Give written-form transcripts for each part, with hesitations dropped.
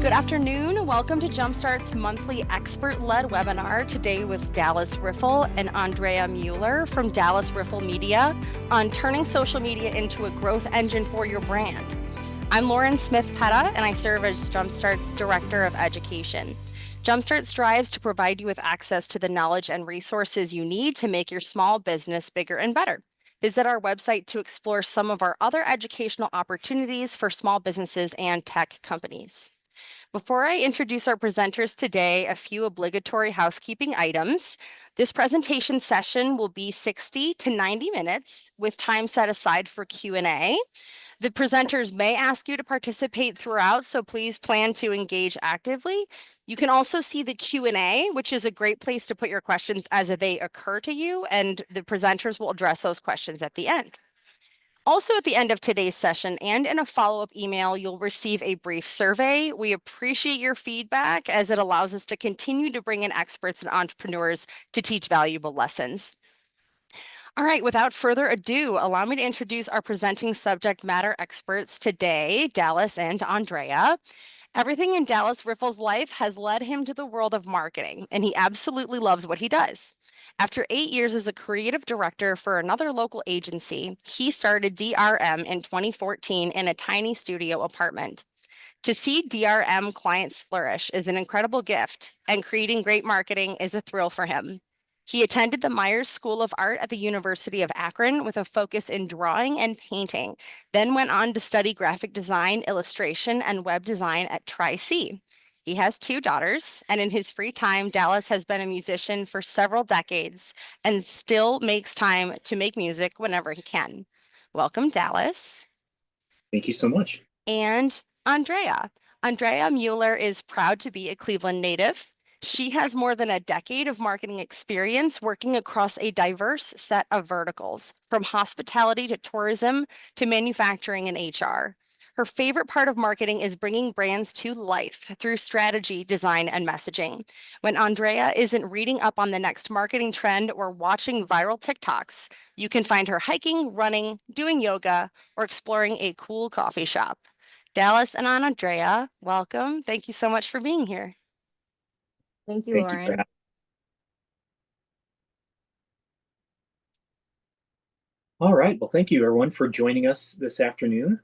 Good afternoon. Welcome to Jumpstart's monthly expert-led webinar today with Dallas Riffle and Andrea Mueller from Dallas Riffle Media on turning social media into a growth engine for your brand. I'm Lauren Smith-Petta, and I serve as Jumpstart's Director of Education. Jumpstart strives to provide you with access to the knowledge and resources you need to make your small business bigger and better. Visit our website to explore some of our other educational opportunities for small businesses and tech companies. Before I introduce our presenters today, a few obligatory housekeeping items. This presentation session will be 60 to 90 minutes with time set aside for Q&A. The presenters may ask you to participate throughout, so please plan to engage actively. You can also see the Q&A, which is a great place to put your questions as they occur to you, and the presenters will address those questions at the end. Also, at the end of today's session and in a follow-up email, you'll receive a brief survey. We appreciate your feedback as it allows us to continue to bring in experts and entrepreneurs to teach valuable lessons. All right, without further ado, allow me to introduce our presenting subject matter experts today, Dallas and Andrea. Everything in Dallas Riffle's life has led him to the world of marketing, and he absolutely loves what he does. After 8 years as a creative director for another local agency, he started DRM in 2014 in a tiny studio apartment. To see DRM clients flourish is an incredible gift, and creating great marketing is a thrill for him. He attended the Myers School of Art at the University of Akron with a focus in drawing and painting, then went on to study graphic design, illustration, and web design at Tri-C. He has 2 daughters, and in his free time, Dallas has been a musician for several decades and still makes time to make music whenever he can. Welcome, Dallas. Thank you so much. And Andrea. Andrea Mueller is proud to be a Cleveland native. She has more than a decade of marketing experience working across a diverse set of verticals, from hospitality to tourism to manufacturing and HR. Her favorite part of marketing is bringing brands to life through strategy, design, and messaging. When Andrea isn't reading up on the next marketing trend or watching viral TikToks, you can find her hiking, running, doing yoga, or exploring a cool coffee shop. Dallas and Andrea, welcome. Thank you so much for being here. Thank you, Thank you Lauren. All right. Well, thank you, everyone, for joining us this afternoon.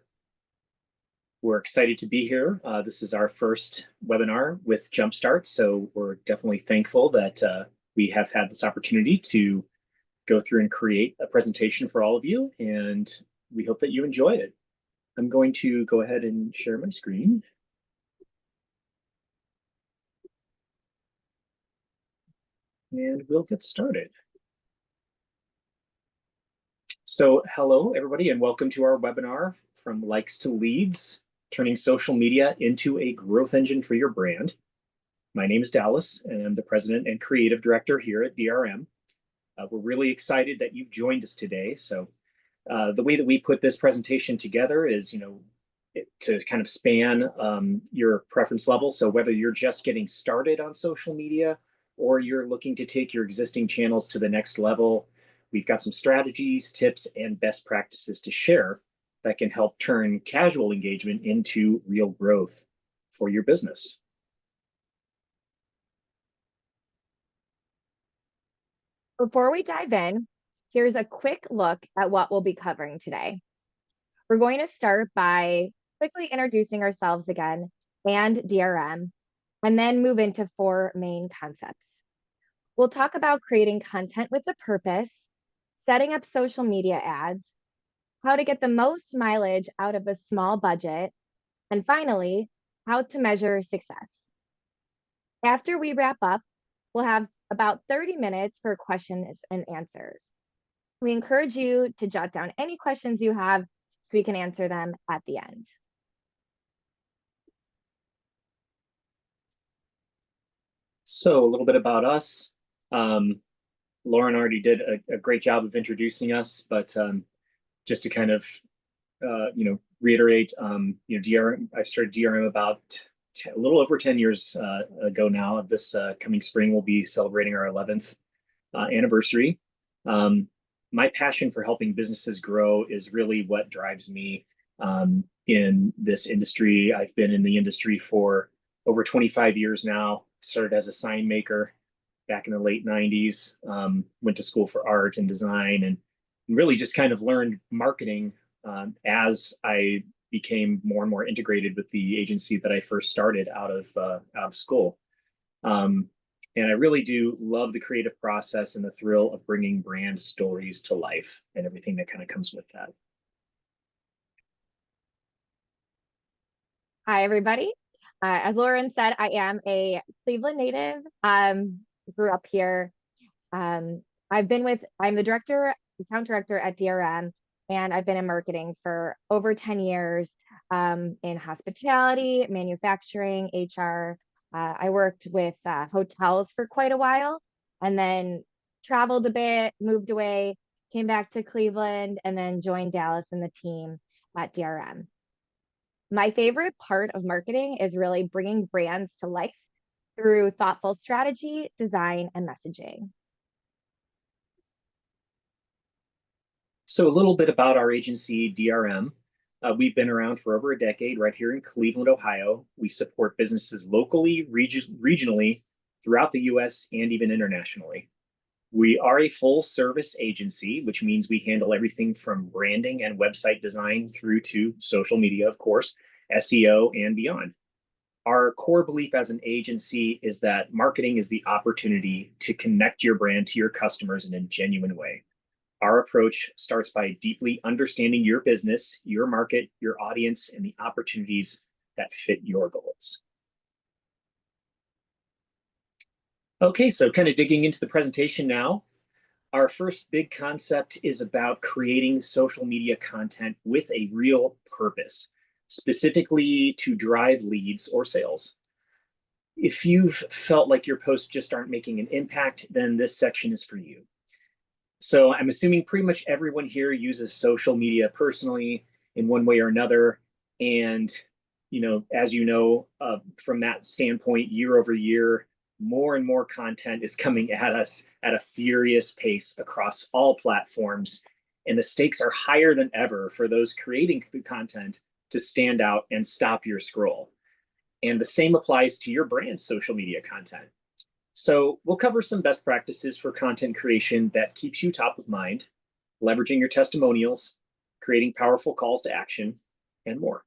We're excited to be here. This is our first webinar with Jumpstart, so we're definitely thankful that we have had this opportunity to go through and create a presentation for all of you, and we hope that you enjoy it. I'm going to go ahead and share my screen. And we'll get started. So hello, everybody, and welcome to our webinar, From Likes to Leads, Turning Social Media into a Growth Engine for Your Brand. My name is Dallas, and I'm the President and Creative Director here at DRM. We're really excited that you've joined us today. So the way that we put this presentation together is, to kind of span your preference level. So whether you're just getting started on social media or you're looking to take your existing channels to the next level, we've got some strategies, tips, and best practices to share that can help turn casual engagement into real growth for your business. Before we dive in, here's a quick look at what we'll be covering today. We're going to start by quickly introducing ourselves again and DRM, and then move into 4 main concepts. We'll talk about creating content with a purpose, setting up social media ads, how to get the most mileage out of a small budget, and finally, how to measure success. After we wrap up, we'll have about 30 minutes for questions and answers. We encourage you to jot down any questions you have so we can answer them at the end. So a little bit about us. Lauren already did a great job of introducing us, but just to kind of, reiterate, DRM, I started DRM about a little over 10 years ago now. This coming spring, we'll be celebrating our 11th anniversary. My passion for helping businesses grow is really what drives me in this industry. I've been in the industry for over 25 years now. Started as a sign maker back in the late 90s, went to school for art and design, and really just kind of learned marketing as I became more and more integrated with the agency that I first started out of school. And I really do love the creative process and the thrill of bringing brand stories to life and everything that kind of comes with that. Hi, everybody. As Lauren said, I am a Cleveland native. Grew up here. I'm the account director at DRM, and I've been in marketing for over 10 years in hospitality, manufacturing, HR. I worked with hotels for quite a while and then traveled a bit, moved away, came back to Cleveland, and then joined Dallas and the team at DRM. My favorite part of marketing is really bringing brands to life through thoughtful strategy, design, and messaging. So a little bit about our agency, DRM. We've been around for over a decade right here in Cleveland, Ohio. We support businesses locally, regionally, throughout the US, and even internationally. We are a full service agency, which means we handle everything from branding and website design through to social media, of course, SEO, and beyond. Our core belief as an agency is that marketing is the opportunity to connect your brand to your customers in a genuine way. Our approach starts by deeply understanding your business, your market, your audience, and the opportunities that fit your goals. Okay, so kind of digging into the presentation now. Our first big concept is about creating social media content with a real purpose, specifically to drive leads or sales. If you've felt like your posts just aren't making an impact, then this section is for you. So I'm assuming pretty much everyone here uses social media personally in one way or another. And, as you know, from that standpoint, year over year, more and more content is coming at us at a furious pace across all platforms. And the stakes are higher than ever for those creating the content to stand out and stop your scroll. And the same applies to your brand's social media content. So we'll cover some best practices for content creation that keeps you top of mind, leveraging your testimonials, creating powerful calls to action, and more.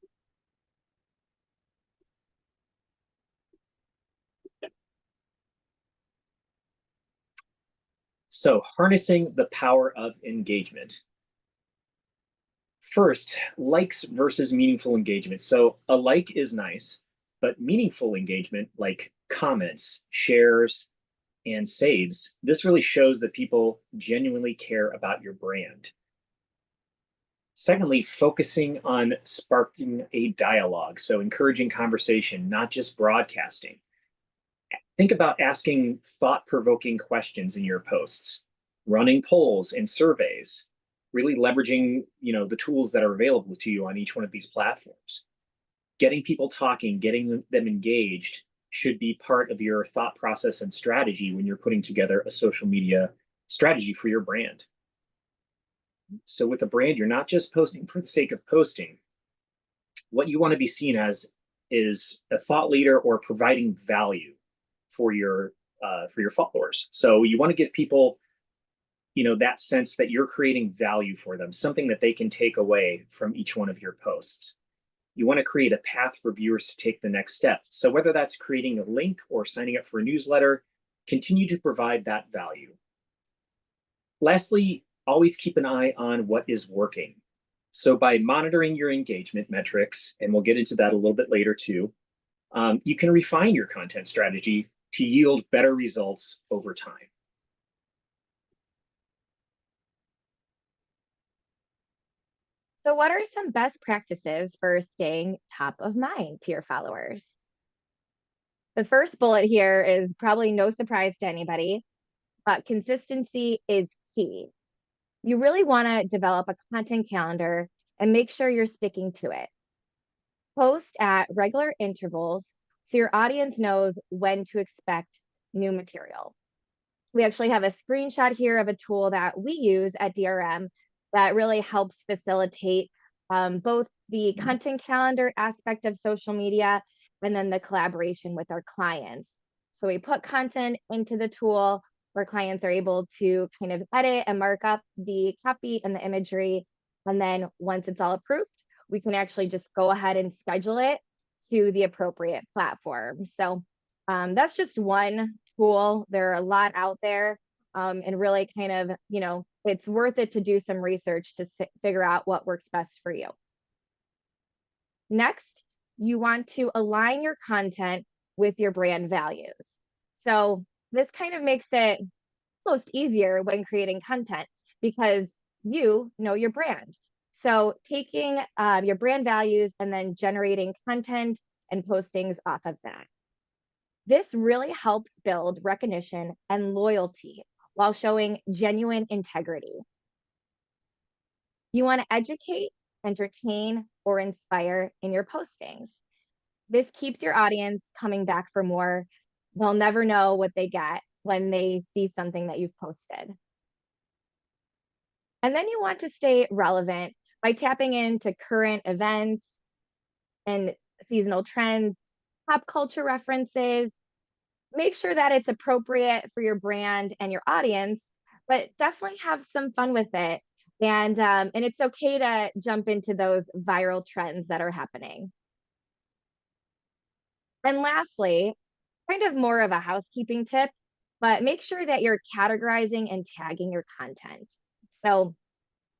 So harnessing the power of engagement. First, likes versus meaningful engagement. So a like is nice, but meaningful engagement like comments, shares, and saves, this really shows that people genuinely care about your brand. Secondly, focusing on sparking a dialogue, so encouraging conversation, not just broadcasting. Think about asking thought-provoking questions in your posts, running polls and surveys, really leveraging, the tools that are available to you on each one of these platforms. Getting people talking, getting them engaged should be part of your thought process and strategy when you're putting together a social media strategy for your brand. So with a brand, you're not just posting for the sake of posting. What you want to be seen as is a thought leader or providing value for your followers. So you want to give people, that sense that you're creating value for them, something that they can take away from each one of your posts. You want to create a path for viewers to take the next step. So whether that's creating a link or signing up for a newsletter, continue to provide that value. Lastly, always keep an eye on what is working. So by monitoring your engagement metrics, and we'll get into that a little bit later too, you can refine your content strategy to yield better results over time. So what are some best practices for staying top of mind to your followers? The first bullet here is probably no surprise to anybody, but consistency is key. You really want to develop a content calendar and make sure you're sticking to it. Post at regular intervals so your audience knows when to expect new material. We actually have a screenshot here of a tool that we use at DRM that really helps facilitate both the content calendar aspect of social media and then the collaboration with our clients. So we put content into the tool where clients are able to kind of edit and mark up the copy and the imagery. And then once it's all approved, we can actually just go ahead and schedule it to the appropriate platform. So that's just one tool. There are a lot out there, and really kind of, it's worth it to do some research to figure out what works best for you. Next, you want to align your content with your brand values. So this kind of makes it almost easier when creating content because you know your brand. So taking your brand values and then generating content and postings off of that. This really helps build recognition and loyalty while showing genuine integrity. You want to educate, entertain, or inspire in your postings. This keeps your audience coming back for more. They'll never know what they get when they see something that you've posted. And then you want to stay relevant by tapping into current events and seasonal trends, pop culture references. Make sure that it's appropriate for your brand and your audience, but definitely have some fun with it. And it's okay to jump into those viral trends that are happening. And lastly, kind of more of a housekeeping tip, but make sure that you're categorizing and tagging your content. So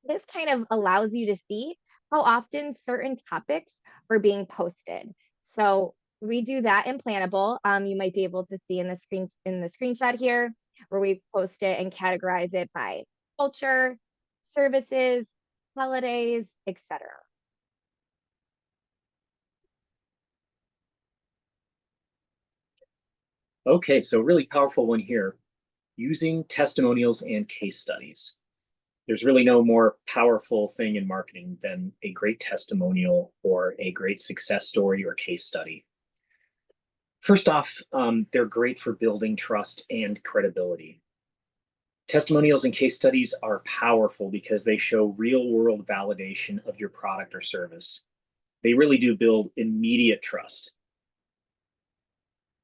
this kind of allows you to see how often certain topics are being posted. So we do that in Planable. You might be able to see in the screenshot here where we post it and categorize it by culture, services, holidays, etc. Okay, so really powerful one here, using testimonials and case studies. There's really no more powerful thing in marketing than a great testimonial or a great success story or case study. First off, they're great for building trust and credibility. Testimonials and case studies are powerful because they show real-world validation of your product or service. They really do build immediate trust.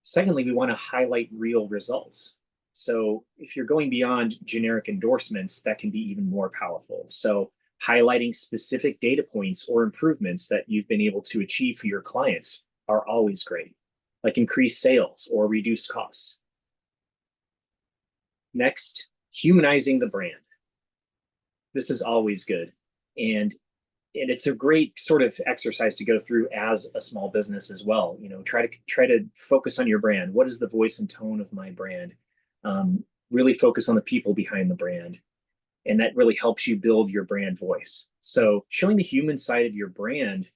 Secondly, we want to highlight real results. So if you're going beyond generic endorsements, that can be even more powerful. So highlighting specific data points or improvements that you've been able to achieve for your clients are always great, like increased sales or reduced costs. Next, humanizing the brand. This is always good. And it's a great sort of exercise to go through as a small business as well. Try to focus on your brand. What is the voice and tone of my brand? Really focus on the people behind the brand, and that really helps you build your brand voice. So showing the human side of your brand,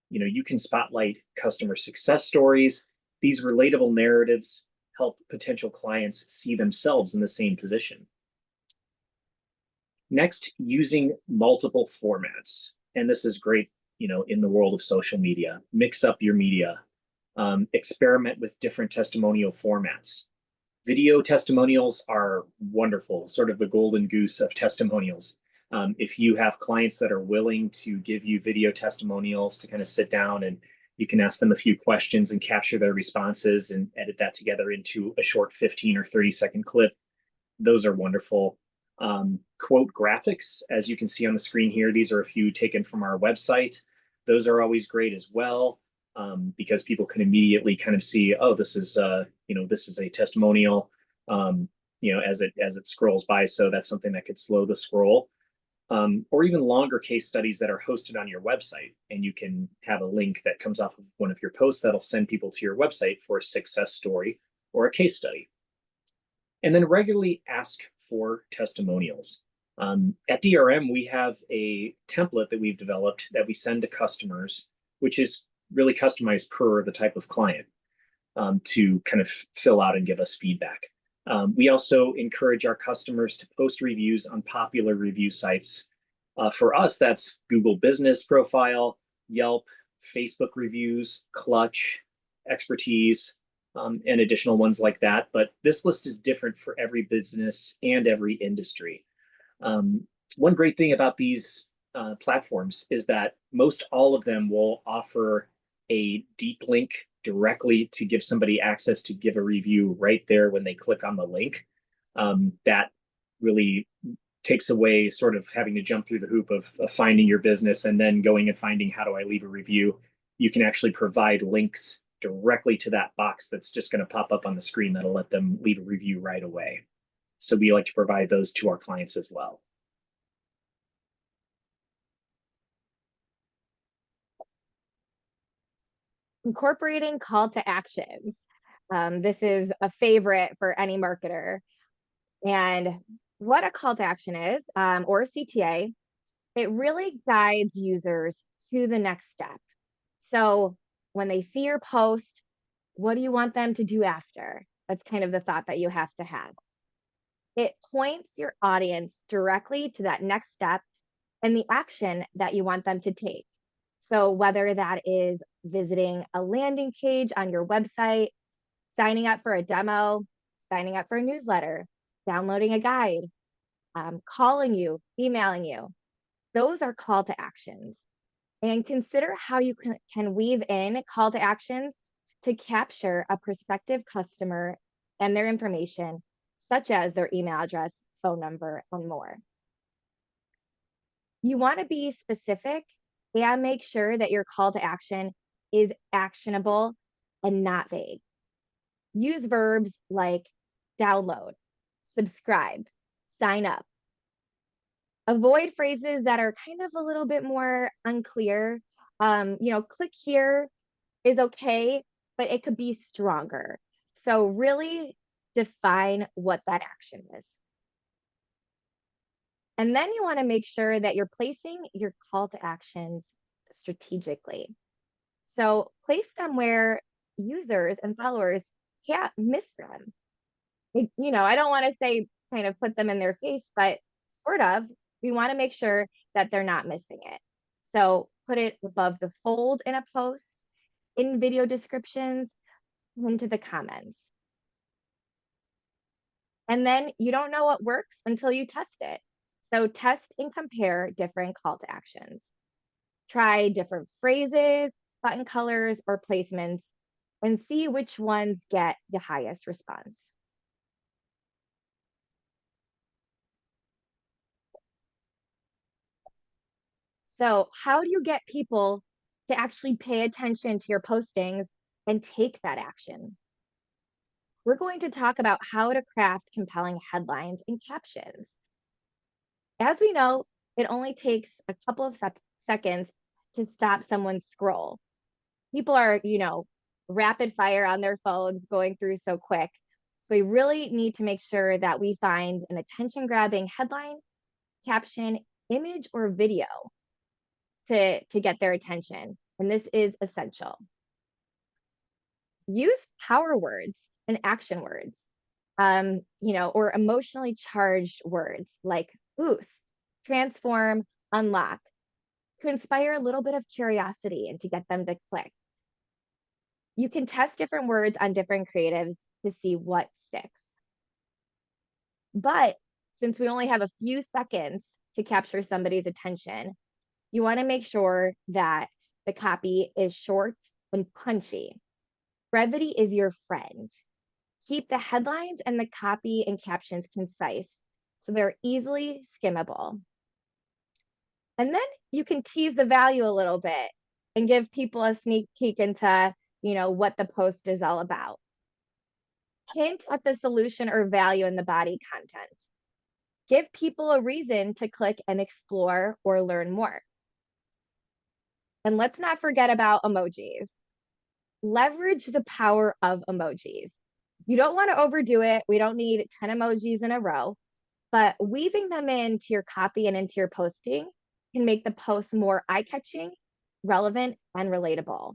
you can spotlight customer success stories. These relatable narratives help potential clients see themselves in the same position. Next, using multiple formats. And this is great, in the world of social media. Mix up your media. Experiment with different testimonial formats. Video testimonials are wonderful, sort of the golden goose of testimonials. If you have clients that are willing to give you video testimonials to kind of sit down and you can ask them a few questions and capture their responses and edit that together into a short 15 or 30-second clip, those are wonderful. Quote graphics, as you can see on the screen here, these are a few taken from our website. Those are always great as well, because people can immediately kind of see, oh, this is a testimonial, as it scrolls by. So that's something that could slow the scroll. Or even longer case studies that are hosted on your website, and you can have a link that comes off of one of your posts that'll send people to your website for a success story or a case study. And then regularly ask for testimonials. At DRM, we have a template that we've developed that we send to customers, which is really customized per the type of client, to kind of fill out and give us feedback. We also encourage our customers to post reviews on popular review sites. For us, that's Google Business Profile, Yelp, Facebook reviews, Clutch, Expertise, and additional ones like that. But this list is different for every business and every industry. One great thing about these platforms is that most all of them will offer a deep link directly to give somebody access to give a review right there when they click on the link. That really takes away sort of having to jump through the hoop of finding your business and then going and finding how do I leave a review. You can actually provide links directly to that box that's just going to pop up on the screen that'll let them leave a review right away. So we like to provide those to our clients as well. Incorporating call to actions. This is a favorite for any marketer. And what a call to action is, or a CTA, it really guides users to the next step. So when they see your post, what do you want them to do after? That's kind of the thought that you have to have. It points your audience directly to that next step and the action that you want them to take. So whether that is visiting a landing page on your website, signing up for a demo, signing up for a newsletter, downloading a guide, calling you, emailing you, those are call to actions. And consider how you can weave in call to actions to capture a prospective customer and their information, such as their email address, phone number, and more. You want to be specific and make sure that your call to action is actionable and not vague. Use verbs like download, subscribe, sign up. Avoid phrases that are kind of a little bit more unclear. Click here is okay, but it could be stronger. So really define what that action is. And then you want to make sure that you're placing your call to actions strategically. So place them where users and followers can't miss them. I don't want to say kind of put them in their face, but sort of, we want to make sure that they're not missing it. So put it above the fold in a post, in video descriptions, into the comments. And then you don't know what works until you test it. So test and compare different call to actions. Try different phrases, button colors, or placements, and see which ones get the highest response. So how do you get people to actually pay attention to your postings and take that action? We're going to talk about how to craft compelling headlines and captions. As we know, it only takes a couple of seconds to stop someone's scroll. People are, rapid fire on their phones going through so quick. So we really need to make sure that we find an attention grabbing headline, caption, image, or video to get their attention. And this is essential. Use power words and action words, or emotionally charged words like boost, transform, unlock, to inspire a little bit of curiosity and to get them to click. You can test different words on different creatives to see what sticks. But since we only have a few seconds to capture somebody's attention, you want to make sure that the copy is short and punchy. Brevity is your friend. Keep the headlines and the copy and captions concise so they're easily skimmable. And then you can tease the value a little bit and give people a sneak peek into, what the post is all about. Hint at the solution or value in the body content. Give people a reason to click and explore or learn more. And let's not forget about emojis. Leverage the power of emojis. You don't want to overdo it. We don't need 10 emojis in a row, but weaving them into your copy and into your posting can make the post more eye-catching, relevant, and relatable.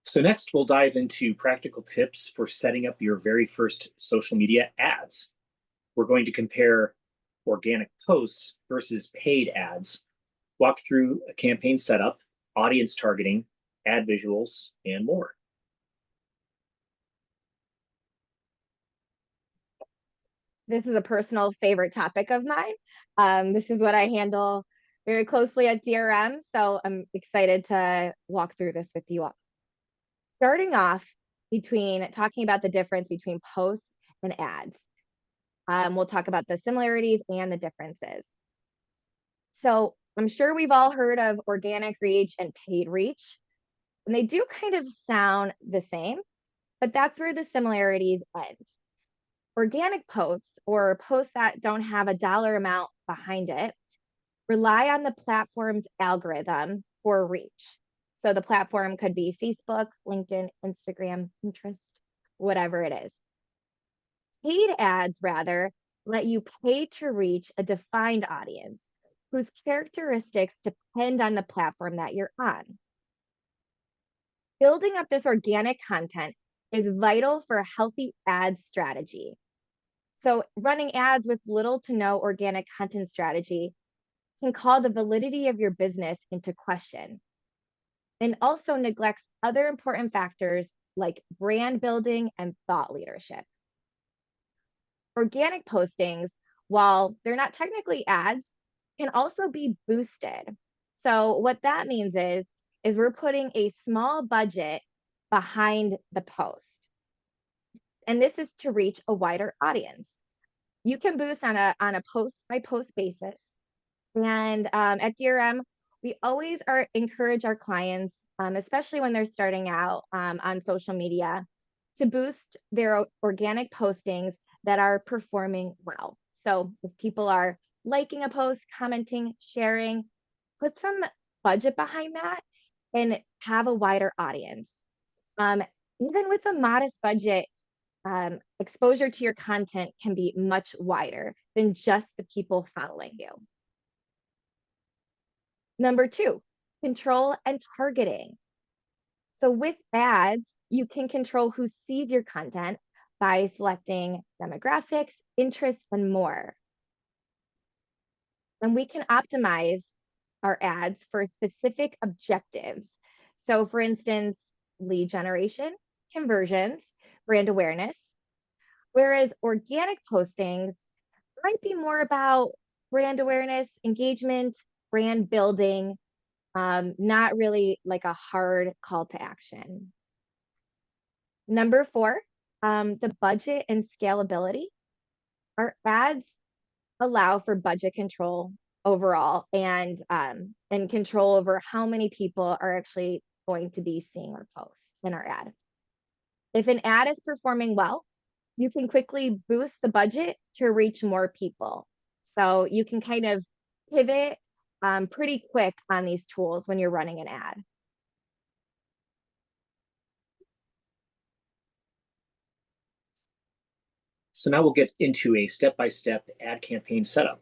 So next, we'll dive into practical tips for setting up your very first social media ads. We're going to compare organic posts versus paid ads, walk through a campaign setup, audience targeting, ad visuals, and more. This is a personal favorite topic of mine. This is what I handle very closely at DRM, so I'm excited to walk through this with you all. Starting off between talking about the difference between posts and ads. We'll talk about the similarities and the differences. So I'm sure we've all heard of organic reach and paid reach, and they do kind of sound the same, but that's where the similarities end. Organic posts, or posts that don't have a dollar amount behind it, rely on the platform's algorithm for reach. So the platform could be Facebook, LinkedIn, Instagram, Pinterest, whatever it is. Paid ads, rather, let you pay to reach a defined audience whose characteristics depend on the platform that you're on. Building up this organic content is vital for a healthy ad strategy. So running ads with little to no organic content strategy can call the validity of your business into question, and also neglects other important factors like brand building and thought leadership. Organic postings, while they're not technically ads, can also be boosted. So what that means is we're putting a small budget behind the post. And this is to reach a wider audience. You can boost on a post by post basis. And at DRM, we always encourage our clients, especially when they're starting out on social media, to boost their organic postings that are performing well. So if people are liking a post, commenting, sharing, put some budget behind that and have a wider audience. Even with a modest budget, exposure to your content can be much wider than just the people following you. Number 2, control and targeting. So with ads, you can control who sees your content by selecting demographics, interests, and more. And we can optimize our ads for specific objectives. So for instance, lead generation, conversions, brand awareness, whereas organic postings might be more about brand awareness, engagement, brand building, not really like a hard call to action. Number 4, the budget and scalability. Our ads allow for budget control overall and control over how many people are actually going to be seeing our post in our ad. If an ad is performing well, you can quickly boost the budget to reach more people. So you can kind of pivot pretty quick on these tools when you're running an ad. So now we'll get into a step-by-step ad campaign setup.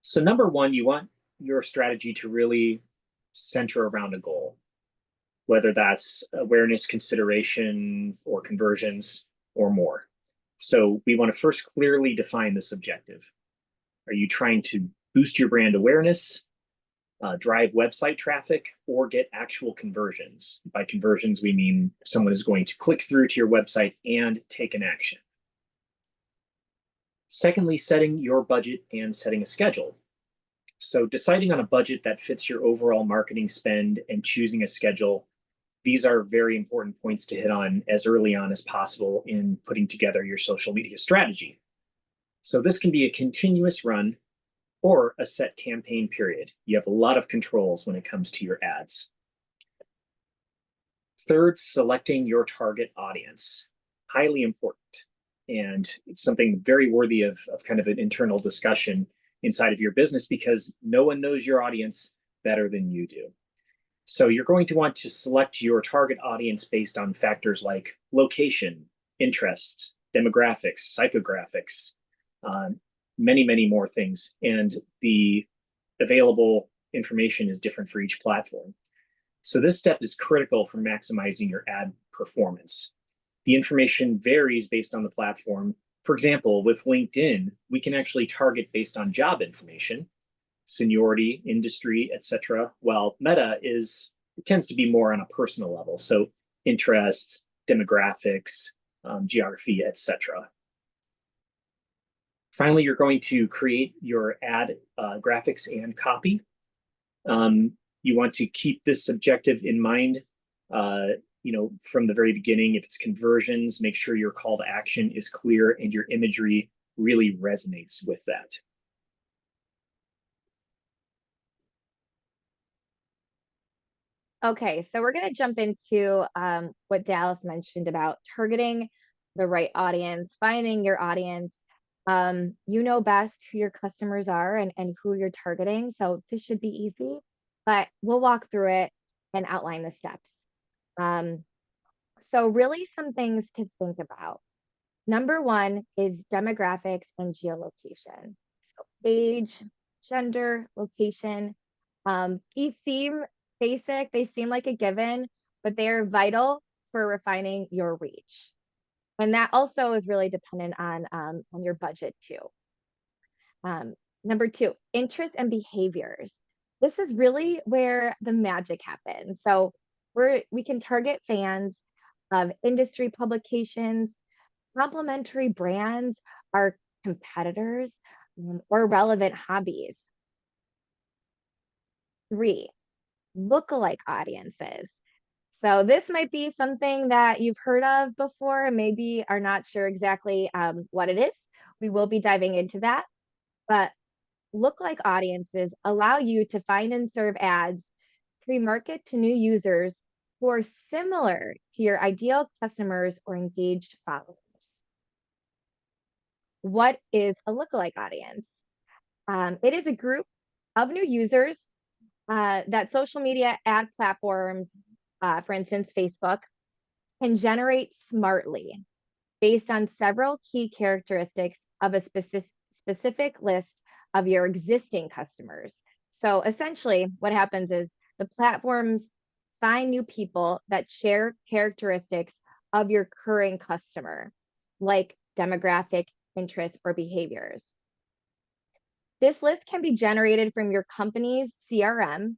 So number 1, you want your strategy to really center around a goal, whether that's awareness, consideration, or conversions, or more. So we want to first clearly define this objective. Are you trying to boost your brand awareness, drive website traffic, or get actual conversions? By conversions, we mean someone is going to click through to your website and take an action. Secondly, setting your budget and setting a schedule. So deciding on a budget that fits your overall marketing spend and choosing a schedule, these are very important points to hit on as early on as possible in putting together your social media strategy. So this can be a continuous run or a set campaign period. You have a lot of controls when it comes to your ads. Third, selecting your target audience. Highly important. And it's something very worthy of kind of an internal discussion inside of your business, because no one knows your audience better than you do. So you're going to want to select your target audience based on factors like location, interests, demographics, psychographics, many, many more things. And the available information is different for each platform. So this step is critical for maximizing your ad performance. The information varies based on the platform. For example, with LinkedIn, we can actually target based on job information, seniority, industry, etc. While Meta it tends to be more on a personal level. So interests, demographics, geography, etc. Finally, you're going to create your ad graphics and copy. You want to keep this objective in mind. From the very beginning, if it's conversions, make sure your call to action is clear and your imagery really resonates with that. Okay, so we're going to jump into what Dallas mentioned about targeting the right audience, finding your audience. You know best who your customers are and who you're targeting. So this should be easy, but we'll walk through it and outline the steps. So really some things to think about. Number one is demographics and geolocation. So age, gender, location. These seem basic, they seem like a given, but they're vital for refining your reach. And that also is really dependent on your budget too. Number two, interests and behaviors. This is really where the magic happens. So we can target fans of industry publications, complementary brands, our competitors, or relevant hobbies. Three, lookalike audiences. So this might be something that you've heard of before and maybe are not sure exactly what it is. We will be diving into that. But lookalike audiences allow you to find and serve ads to remarket to new users who are similar to your ideal customers or engaged followers. What is a lookalike audience? It is a group of new users that social media ad platforms, for instance, Facebook, can generate smartly based on several key characteristics of a specific list of your existing customers. So essentially what happens is the platforms find new people that share characteristics of your current customer, like demographic, interests, or behaviors. This list can be generated from your company's CRM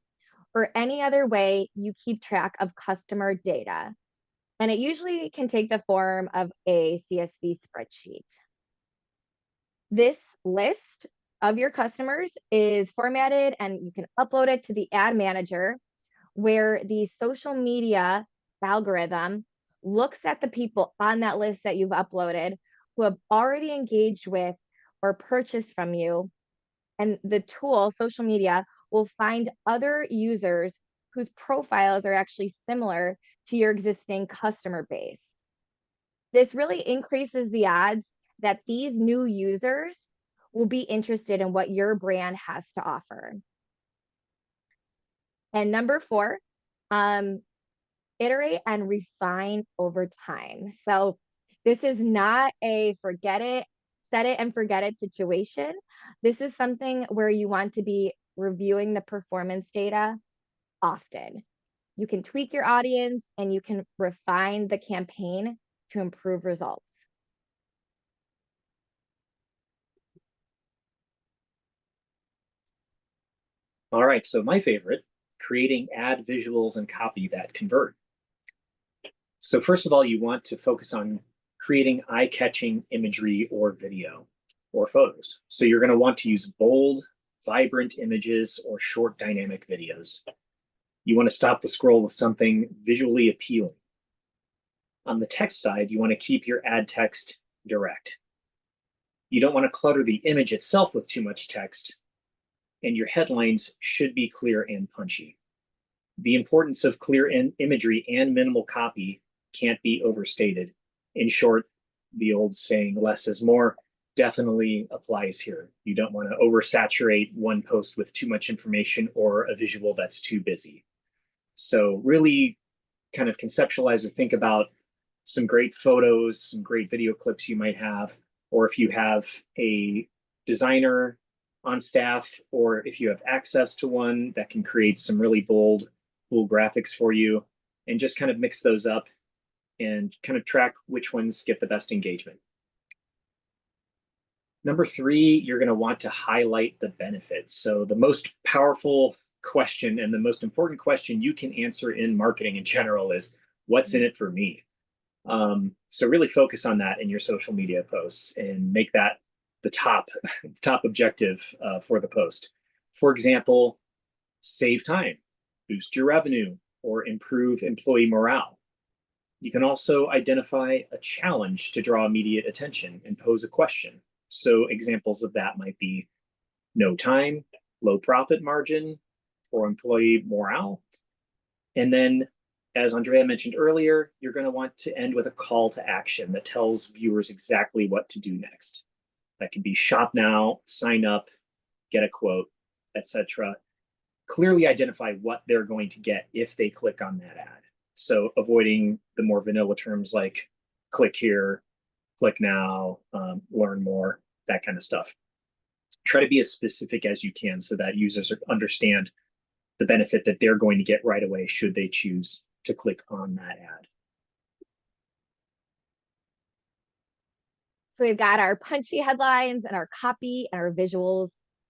or any other way you keep track of customer data. And it usually can take the form of a CSV spreadsheet. This list of your customers is formatted and you can upload it to the ad manager, where the social media algorithm looks at the people on that list that you've uploaded who have already engaged with or purchased from you. And the tool, social media, will find other users whose profiles are actually similar to your existing customer base. This really increases the odds that these new users will be interested in what your brand has to offer. And number four, iterate and refine over time. So this is not a forget it, set it and forget it situation. This is something where you want to be reviewing the performance data often. You can tweak your audience and you can refine the campaign to improve results. All right, so my favorite, creating ad visuals and copy that convert. So first of all, you want to focus on creating eye-catching imagery or video or photos. So you're going to want to use bold, vibrant images or short dynamic videos. You want to stop the scroll with something visually appealing. On the text side, you want to keep your ad text direct. You don't want to clutter the image itself with too much text, and your headlines should be clear and punchy. The importance of clear imagery and minimal copy can't be overstated. In short, the old saying, less is more, definitely applies here. You don't want to oversaturate one post with too much information or a visual that's too busy. So really kind of conceptualize or think about some great photos, some great video clips you might have, or if you have a designer on staff, or if you have access to one that can create some really bold, cool graphics for you, and just kind of mix those up and kind of track which ones get the best engagement. Number three, you're going to want to highlight the benefits. So the most powerful question and the most important question you can answer in marketing in general is, what's in it for me? So really focus on that in your social media posts and make that the top top objective for the post. For example, save time, boost your revenue, or improve employee morale. You can also identify a challenge to draw immediate attention and pose a question. So examples of that might be no time, low profit margin, or employee morale. And then, as Andrea mentioned earlier, you're going to want to end with a call to action that tells viewers exactly what to do next. That can be shop now, sign up, get a quote, etc. Clearly identify what they're going to get if they click on that ad. So avoiding the more vanilla terms like click here, click now, learn more, that kind of stuff. Try to be as specific as you can so that users understand the benefit that they're going to get right away should they choose to click on that ad. So we've got our punchy headlines and our copy and our visuals.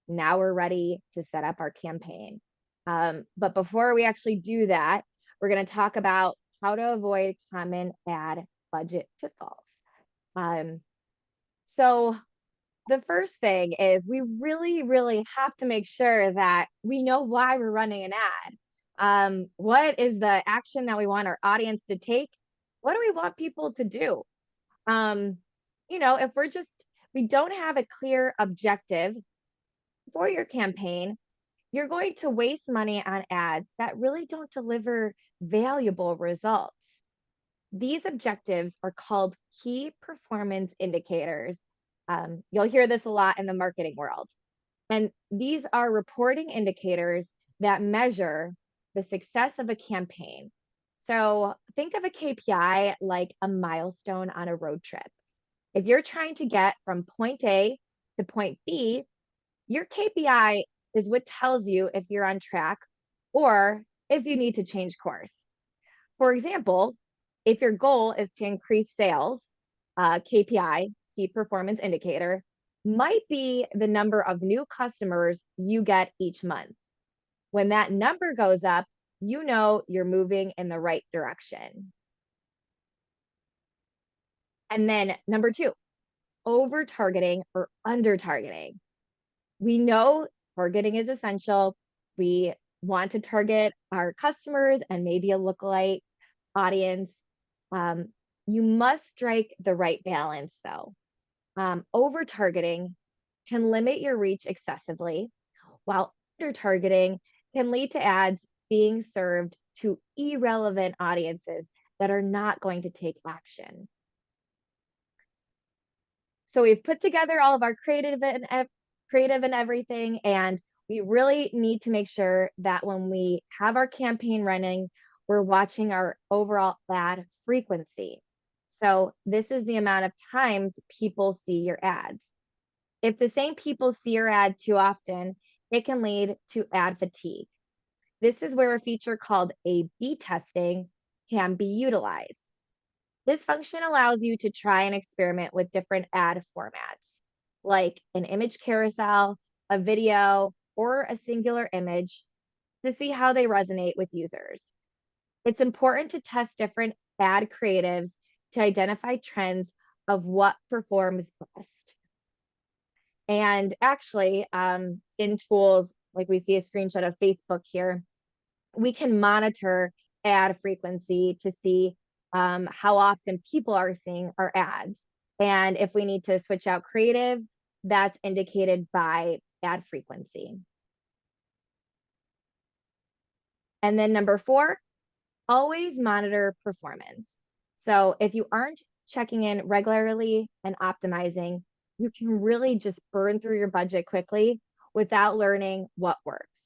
Now we're ready to set up our campaign. But before we actually do that, we're going to talk about how to avoid common ad budget pitfalls. So the first thing is we really have to make sure that we know why we're running an ad. What is the action that we want our audience to take? What do we want people to do? If we don't have a clear objective for your campaign, you're going to waste money on ads that really don't deliver valuable results. These objectives are called key performance indicators. You'll hear this a lot in the marketing world. And these are reporting indicators that measure the success of a campaign. So think of a KPI like a milestone on a road trip. If you're trying to get from point A to point B, your KPI is what tells you if you're on track or if you need to change course. For example, if your goal is to increase sales, KPI, key performance indicator, might be the number of new customers you get each month. When that number goes up, you know you're moving in the right direction. And then number 2, over targeting or under targeting. We know targeting is essential. We want to target our customers and maybe a lookalike audience. You must strike the right balance though. Over targeting can limit your reach excessively, while under targeting can lead to ads being served to irrelevant audiences that are not going to take action. So we've put together all of our creative and everything, and we really need to make sure that when we have our campaign running, we're watching our overall ad frequency. So this is the amount of times people see your ads. If the same people see your ad too often, it can lead to ad fatigue. This is where a feature called A/B testing can be utilized. This function allows you to try and experiment with different ad formats, like an image carousel, a video, or a singular image to see how they resonate with users. It's important to test different ad creatives to identify trends of what performs best. And actually, in tools, like we see a screenshot of Facebook here, we can monitor ad frequency to see how often people are seeing our ads. And if we need to switch out creative, that's indicated by ad frequency. And then number 4, always monitor performance. So if you aren't checking in regularly and optimizing, you can really just burn through your budget quickly without learning what works.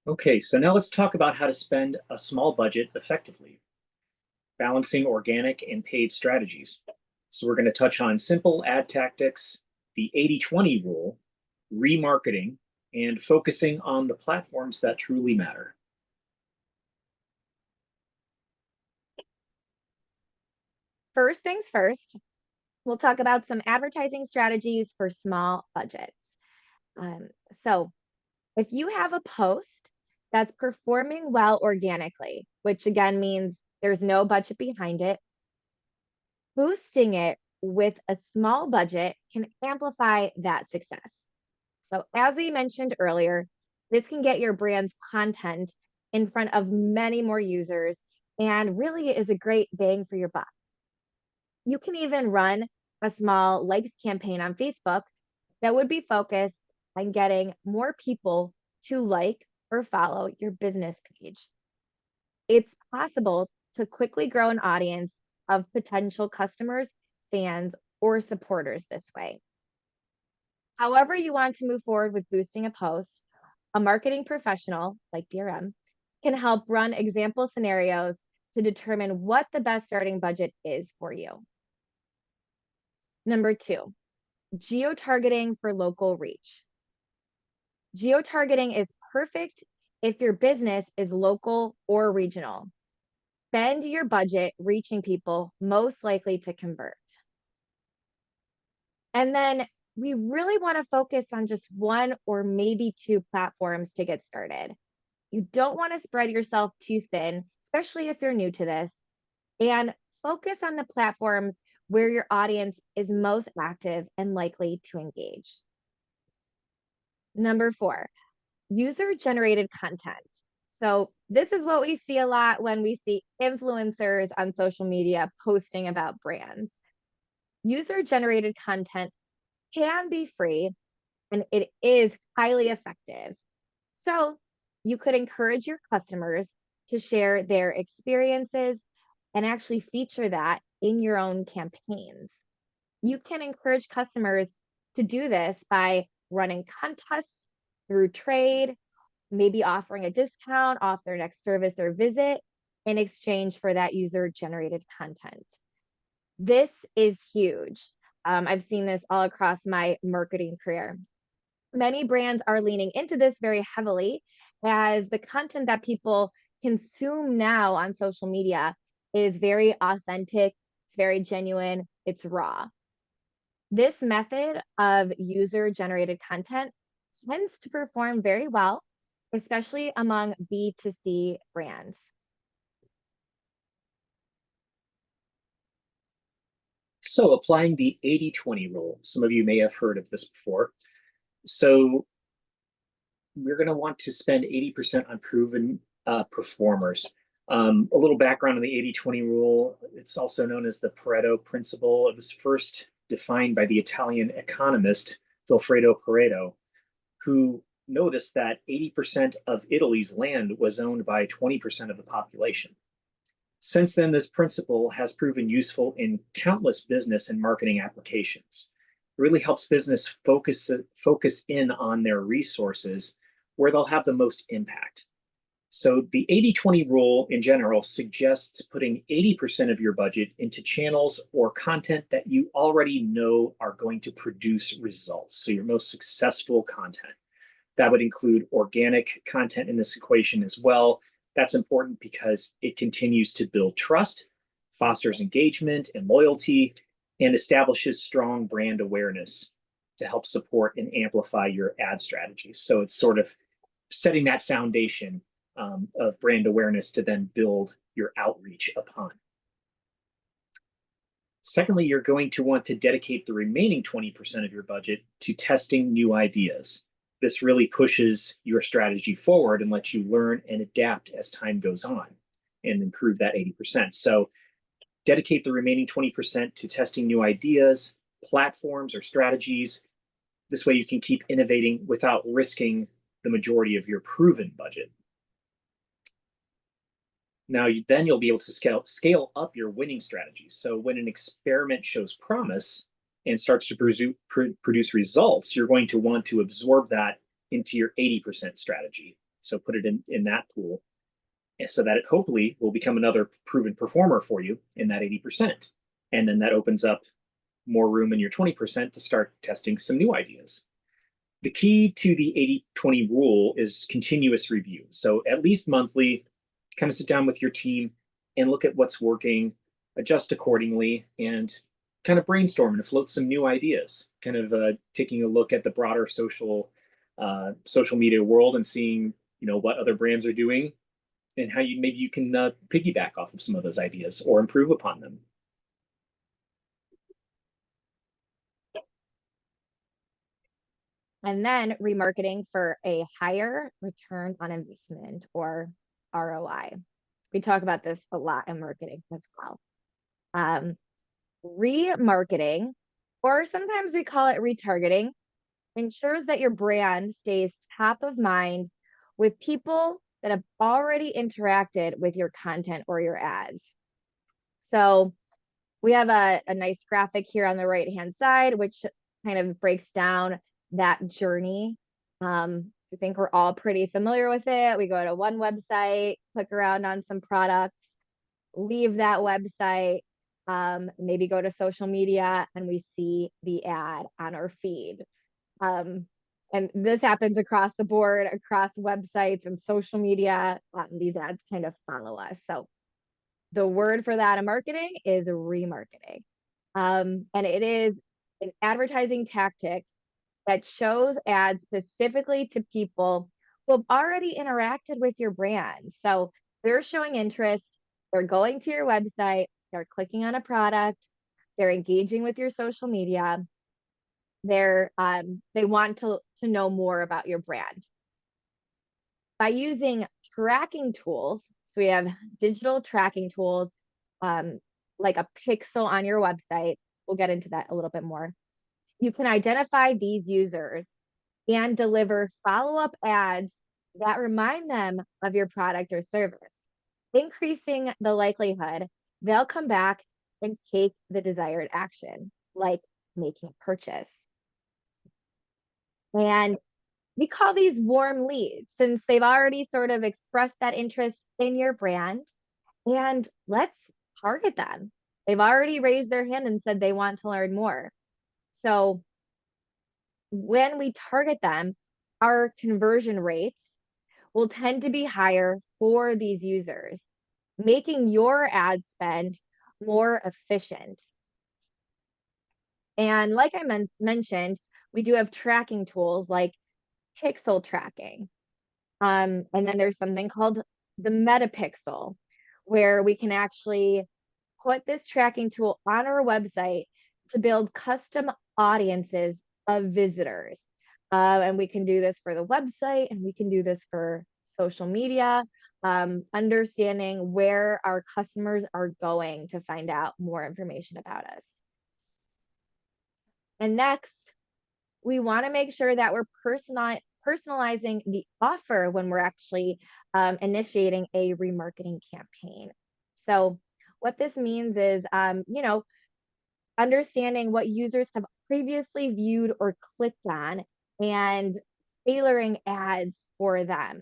Okay, so now let's talk about how to spend a small budget effectively, balancing organic and paid strategies. So we're going to touch on simple ad tactics, the 80-20 rule, remarketing, and focusing on the platforms that truly matter. First things first, we'll talk about some advertising strategies for small budgets. So if you have a post that's performing well organically, which again means There's no budget behind it. Boosting it with a small budget can amplify that success. So, as we mentioned earlier, this can get your brand's content in front of many more users and really is a great bang for your buck. You can even run a small likes campaign on Facebook that would be focused on getting more people to like or follow your business page. It's possible to quickly grow an audience of potential customers, fans, or supporters this way. However, you want to move forward with boosting a post, a marketing professional like DRM can help run example scenarios to determine what the best starting budget is for you. Number 2, geo-targeting for local reach. Geo-targeting is perfect if your business is local or regional. Spend your budget reaching people most likely to convert. And then we really want to focus on just one or maybe two platforms to get started. You don't want to spread yourself too thin, especially if you're new to this, and focus on the platforms where your audience is most active and likely to engage. Number 4, user-generated content. So this is what we see a lot when we see influencers on social media posting about brands. User-generated content can be free and it is highly effective. So you could encourage your customers to share their experiences and actually feature that in your own campaigns. You can encourage customers to do this by running contests through trade, maybe offering a discount off their next service or visit in exchange for that user-generated content. This is huge. I've seen this all across my marketing career. Many brands are leaning into this very heavily as the content that people consume now on social media is very authentic, it's very genuine, it's raw. This method of user-generated content tends to perform very well, especially among B2C brands. So applying the 80-20 rule, some of you may have heard of this before. So we're going to want to spend 80% on proven performers. A little background on the 80-20 rule. It's also known as the Pareto principle. It was first defined by the Italian economist Vilfredo Pareto, who noticed that 80% of Italy's land was owned by 20% of the population. Since then, this principle has proven useful in countless business and marketing applications. It really helps business focus in on their resources where they'll have the most impact. So the 80-20 rule in general suggests putting 80% of your budget into channels or content that you already know are going to produce results. So your most successful content. That would include organic content in this equation as well. That's important because it continues to build trust, fosters engagement and loyalty, and establishes strong brand awareness to help support and amplify your ad strategies. So it's sort of setting that foundation of brand awareness to then build your outreach upon. Secondly, you're going to want to dedicate the remaining 20% of your budget to testing new ideas. This really pushes your strategy forward and lets you learn and adapt as time goes on and improve that 80%. So dedicate the remaining 20% to testing new ideas, platforms, or strategies. This way you can keep innovating without risking the majority of your proven budget. Now, you'll be able to scale up your winning strategies. So when an experiment shows promise and starts to produce results, you're going to want to absorb that into your 80% strategy. So put it in that pool so that it hopefully will become another proven performer for you in that 80%. And then that opens up more room in your 20% to start testing some new ideas. The key to the 80-20 rule is continuous review. So at least monthly, kind of sit down with your team and look at what's working, adjust accordingly, and kind of brainstorm and float some new ideas, kind of taking a look at the broader social media world and seeing what other brands are doing, and how maybe you can piggyback off of some of those ideas or improve upon them. And then remarketing for a higher return on investment, or ROI. We talk about this a lot in marketing as well. Remarketing, or sometimes we call it retargeting, ensures that your brand stays top of mind with people that have already interacted with your content or your ads. So we have a nice graphic here on the right-hand side, which kind of breaks down that journey. I think we're all pretty familiar with it. We go to one website, click around on some products, leave that website, maybe go to social media, and we see the ad on our feed. And this happens across the board, across websites and social media. These ads kind of follow us. So the word for that in marketing is remarketing. And it is an advertising tactic that shows ads specifically to people who have already interacted with your brand. So they're showing interest, they're going to your website, they're clicking on a product, they're engaging with your social media, they want to know more about your brand. By using tracking tools, so we have digital tracking tools, like a pixel on your website. We'll get into that a little bit more. You can identify these users and deliver follow-up ads that remind them of your product or service, increasing the likelihood they'll come back and take the desired action, like making a purchase. And we call these warm leads, since they've already sort of expressed that interest in your brand, and let's target them. They've already raised their hand and said they want to learn more. So when we target them, our conversion rates will tend to be higher for these users, making your ad spend more efficient. And like I mentioned, we do have tracking tools like pixel tracking. And then there's something called the Metapixel, where we can actually put this tracking tool on our website to build custom audiences of visitors. And we can do this for the website, and we can do this for social media, understanding where our customers are going to find out more information about us. And next, we want to make sure that we're personalizing the offer when we're actually initiating a remarketing campaign. So what this means is, understanding what users have previously viewed or clicked on and tailoring ads for them.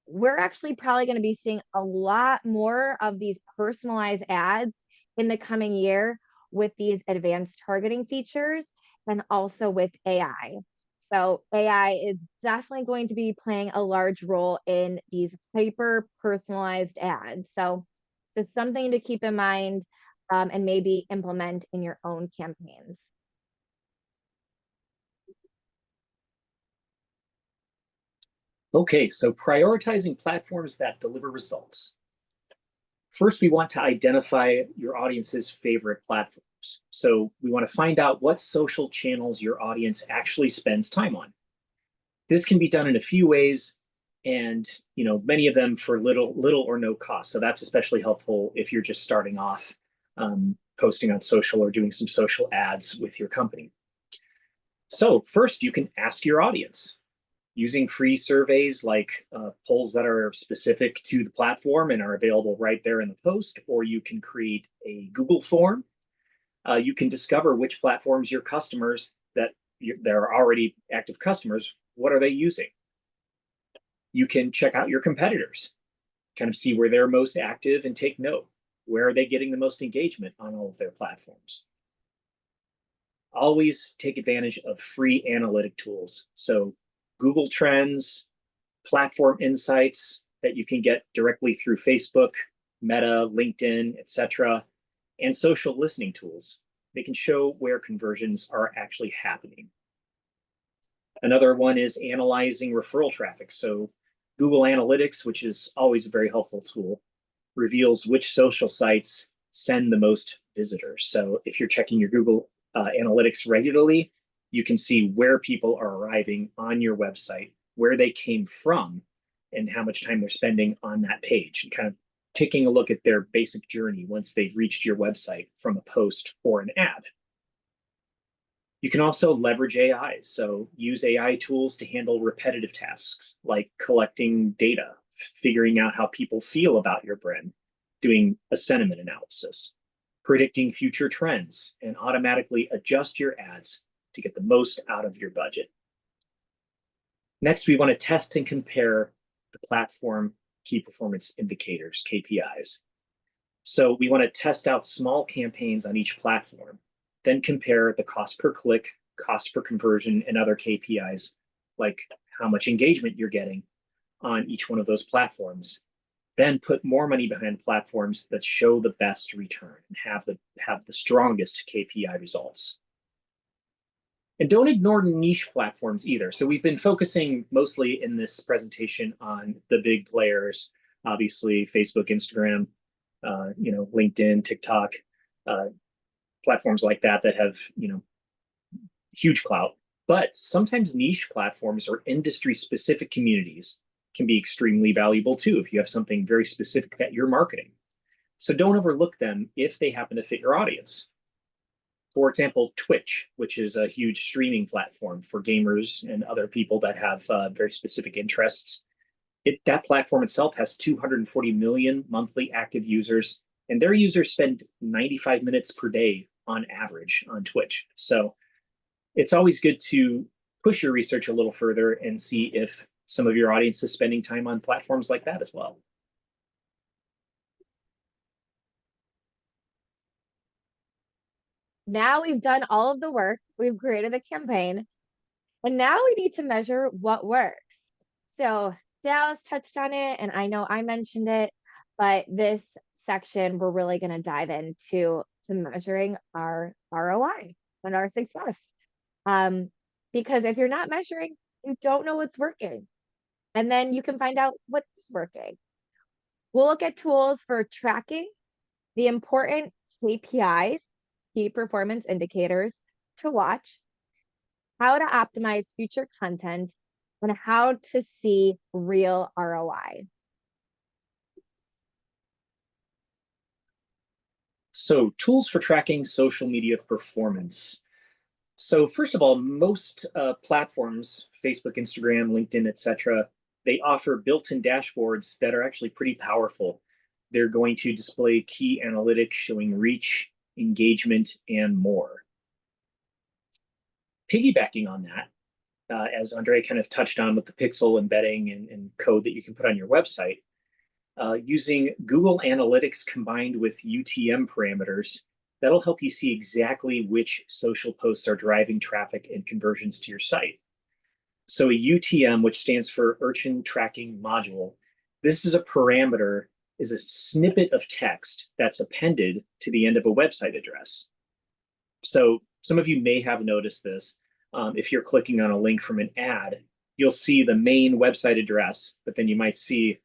We're actually probably going to be seeing a lot more of these personalized ads in the coming year with these advanced targeting features and also with AI. So AI is definitely going to be playing a large role in these hyper personalized ads. So just something to keep in mind and maybe implement in your own campaigns. Okay, so prioritizing platforms that deliver results. First, we want to identify your audience's favorite platforms. So we want to find out what social channels your audience actually spends time on. This can be done in a few ways, and many of them for little or no cost. So that's especially helpful if you're just starting off posting on social or doing some social ads with your company. So first, you can ask your audience using free surveys like polls that are specific to the platform and are available right there in the post, or you can create a Google form. You can discover which platforms your customers that are already active customers, what are they using? You can check out your competitors, kind of see where they're most active and take note. Where are they getting the most engagement on all of their platforms? Always take advantage of free analytic tools. So Google Trends, platform insights that you can get directly through Facebook, Meta, LinkedIn, etc., and social listening tools. They can show where conversions are actually happening. Another one is analyzing referral traffic. So Google Analytics, which is always a very helpful tool, reveals which social sites send the most visitors. So if you're checking your Google Analytics regularly, you can see where people are arriving on your website, where they came from, and how much time they're spending on that page, and kind of taking a look at their basic journey once they've reached your website from a post or an ad. You can also leverage AI. So use AI tools to handle repetitive tasks like collecting data, figuring out how people feel about your brand, doing a sentiment analysis, predicting future trends, and automatically adjust your ads to get the most out of your budget. Next, we want to test and compare the platform key performance indicators, KPIs. So we want to test out small campaigns on each platform, then compare the cost per click, cost per conversion, and other KPIs, like how much engagement you're getting on each one of those platforms. Then put more money behind platforms that show the best return and have the strongest KPI results. And don't ignore niche platforms either. So we've been focusing mostly in this presentation on the big players, obviously Facebook, Instagram, LinkedIn, TikTok, platforms like that have huge clout. But sometimes niche platforms or industry-specific communities can be extremely valuable too if you have something very specific that you're marketing. So don't overlook them if they happen to fit your audience. For example, Twitch, which is a huge streaming platform for gamers and other people that have very specific interests. That platform itself has 240 million monthly active users, and their users spend 95 minutes per day on average on Twitch. So it's always good to push your research a little further and see if some of your audience is spending time on platforms like that as well. Now we've done all of the work, we've created a campaign, and now we need to measure what works. So Dallas touched on it, and I know I mentioned it, but this section, we're really going to dive into measuring our ROI and our success. Because if you're not measuring, you don't know what's working. And then you can find out what is working. We'll look at tools for tracking the important KPIs, key performance indicators to watch, how to optimize future content, and how to see real ROI. So tools for tracking social media performance. So first of all, most platforms, Facebook, Instagram, LinkedIn, etc., they offer built-in dashboards that are actually pretty powerful. They're going to display key analytics showing reach, engagement, and more. Piggybacking on that, as Andrea kind of touched on with the pixel embedding and code that you can put on your website, using Google Analytics combined with UTM parameters, that'll help you see exactly which social posts are driving traffic and conversions to your site. So a UTM, which stands for Urchin Tracking Module, this is a parameter, is a snippet of text that's appended to the end of a website address. So some of you may have noticed this. If you're clicking on a link from an ad, you'll see the main website address, but then you might see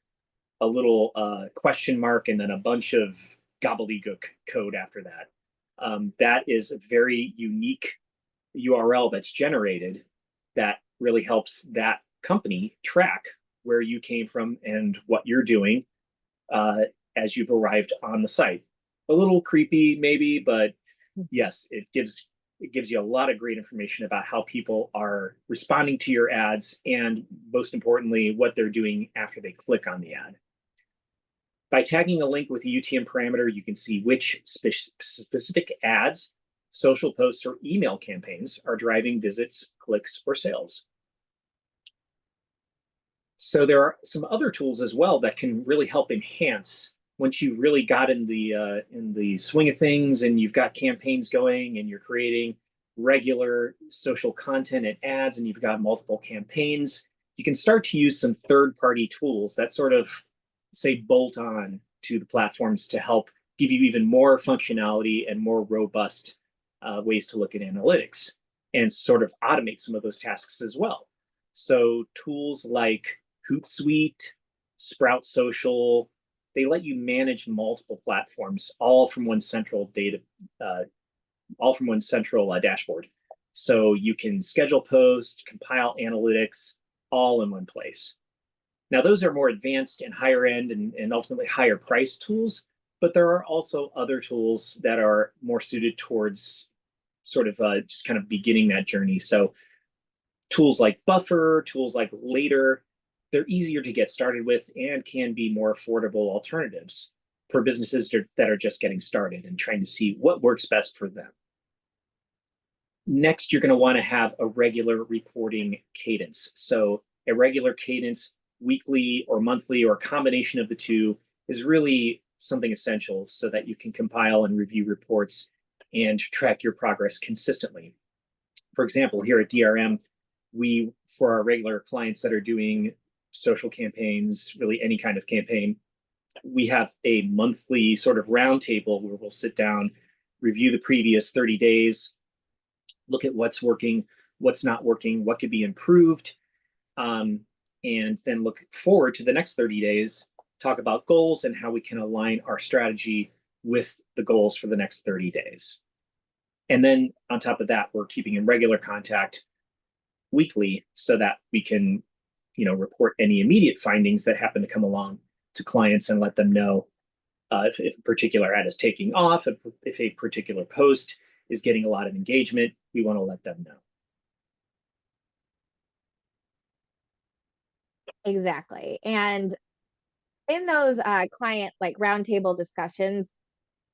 a little question mark and then a bunch of gobbledygook code after that. That is a very unique URL that's generated that really helps that company track where you came from and what you're doing as you've arrived on the site. A little creepy maybe, but yes, it gives you a lot of great information about how people are responding to your ads and, most importantly, what they're doing after they click on the ad. By tagging a link with a UTM parameter, you can see which specific ads, social posts, or email campaigns are driving visits, clicks, or sales. So there are some other tools as well that can really help enhance once you've really got in the swing of things and you've got campaigns going and you're creating regular social content and ads and you've got multiple campaigns. You can start to use some third-party tools that sort of say bolt on to the platforms to help give you even more functionality and more robust ways to look at analytics and sort of automate some of those tasks as well. So tools like Hootsuite, Sprout Social. They let you manage multiple platforms, all from one central dashboard. So you can schedule posts, compile analytics, all in one place. Now, those are more advanced and higher end and ultimately higher price tools, but there are also other tools that are more suited towards sort of just kind of beginning that journey. So tools like Buffer, tools like Later, they're easier to get started with and can be more affordable alternatives for businesses that are just getting started and trying to see what works best for them. Next, you're going to want to have a regular reporting cadence. So a regular cadence, weekly or monthly or a combination of the two, is really something essential so that you can compile and review reports and track your progress consistently. For example, here at DRM, for our regular clients that are doing social campaigns, really any kind of campaign, we have a monthly sort of roundtable where we'll sit down, review the previous 30 days, look at what's working, what's not working, what could be improved, and then look forward to the next 30 days, talk about goals and how we can align our strategy with the goals for the next 30 days. And then on top of that, we're keeping in regular contact weekly so that we can, report any immediate findings that happen to come along to clients and let them know if a particular ad is taking off, if a particular post is getting a lot of engagement, we want to let them know. Exactly. And in those client roundtable discussions,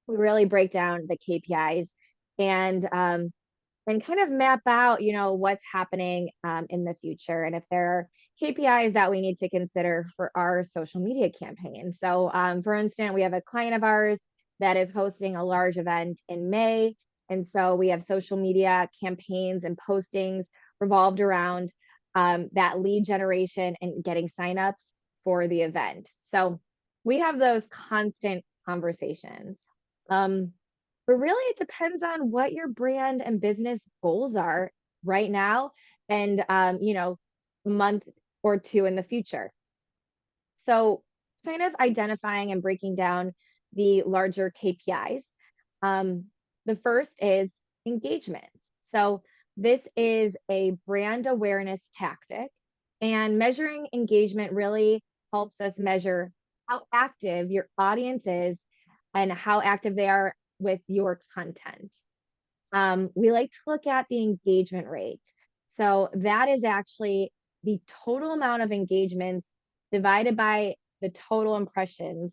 we really break down the KPIs and kind of map out, what's happening in the future, and if there are KPIs that we need to consider for our social media campaign. So, for instance, we have a client of ours that is hosting a large event in May, and so we have social media campaigns and postings revolved around that lead generation and getting signups for the event. So we have those constant conversations. But really, it depends on what your brand and business goals are right now and, a month or two in the future. So, kind of identifying and breaking down the larger KPIs. The first is engagement. So, this is a brand awareness tactic, and measuring engagement really helps us measure how active your audience is and how active they are with your content. We like to look at the engagement rate. So that is actually the total amount of engagements divided by the total impressions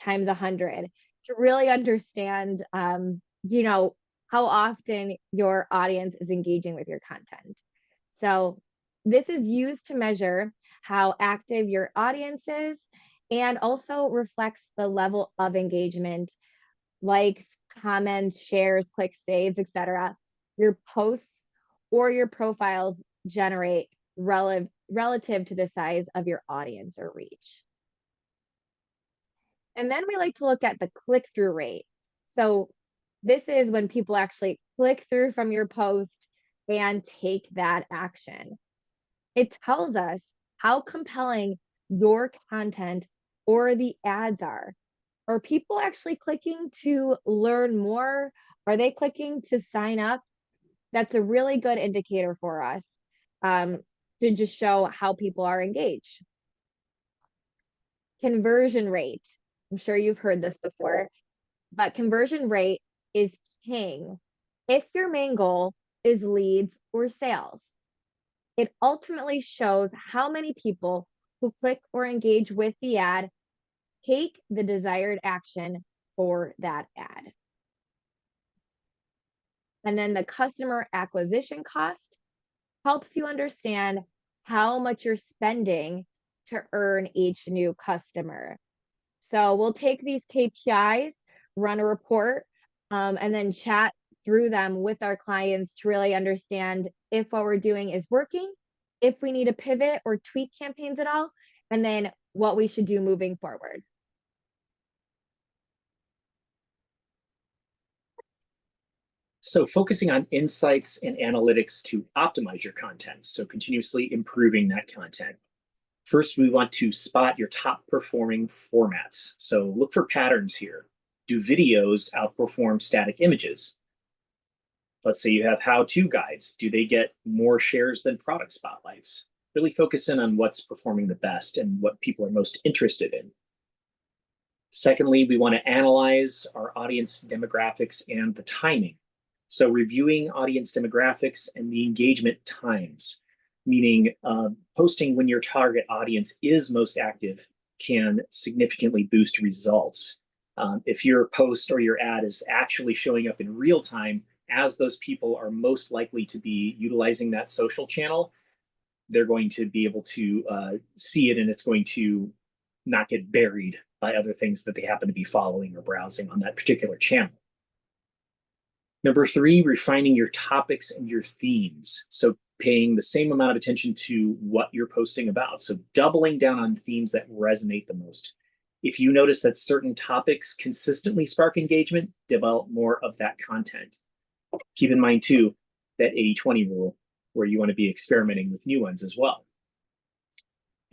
times 100 to really understand, how often your audience is engaging with your content. So this is used to measure how active your audience is and also reflects the level of engagement, likes, comments, shares, clicks, saves, etc. your posts or your profiles generate relative to the size of your audience or reach. And then we like to look at the click-through rate. So this is when people actually click through from your post and take that action. It tells us how compelling your content or the ads are. Are people actually clicking to learn more? Are they clicking to sign up? That's a really good indicator for us to just show how people are engaged. Conversion rate. I'm sure you've heard this before, but conversion rate is king if your main goal is leads or sales. It ultimately shows how many people who click or engage with the ad take the desired action for that ad. And then the customer acquisition cost helps you understand how much you're spending to earn each new customer. So we'll take these KPIs, run a report, and then chat through them with our clients to really understand if what we're doing is working, if we need to pivot or tweak campaigns at all, and then what we should do moving forward. So focusing on insights and analytics to optimize your content. So continuously improving that content. First, we want to spot your top performing formats. So look for patterns here. Do videos outperform static images? Let's say you have how-to guides. Do they get more shares than product spotlights? Really focus in on what's performing the best and what people are most interested in. Secondly, we want to analyze our audience demographics and the timing. So reviewing audience demographics and the engagement times, meaning posting when your target audience is most active can significantly boost results. If your post or your ad is actually showing up in real time as those people are most likely to be utilizing that social channel, they're going to be able to see it, and it's going to not get buried by other things that they happen to be following or browsing on that particular channel. Number 3, refining your topics and your themes. So paying the same amount of attention to what you're posting about. So doubling down on themes that resonate the most. If you notice that certain topics consistently spark engagement, develop more of that content. Keep in mind too, that 80-20 rule, where you want to be experimenting with new ones as well.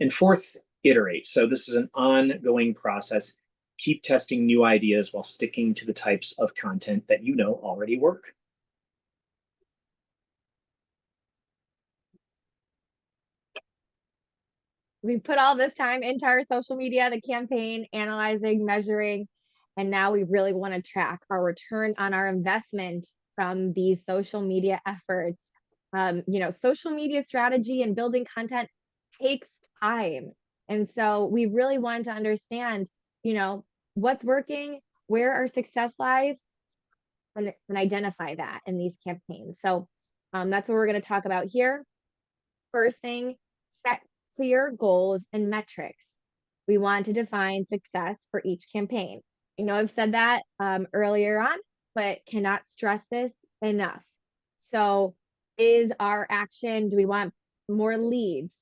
And fourth, iterate. So this is an ongoing process. Keep testing new ideas while sticking to the types of content that you know already work. We put all this time into our social media, the campaign, analyzing, measuring, and now we really want to track our return on our investment from these social media efforts. Social media strategy and building content takes time. And so we really want to understand, what's working, where our success lies, and identify that in these campaigns. So that's what we're going to talk about here. First thing, set clear goals and metrics. We want to define success for each campaign. I've said that earlier on, but cannot stress this enough. So is our action, do we want more leads,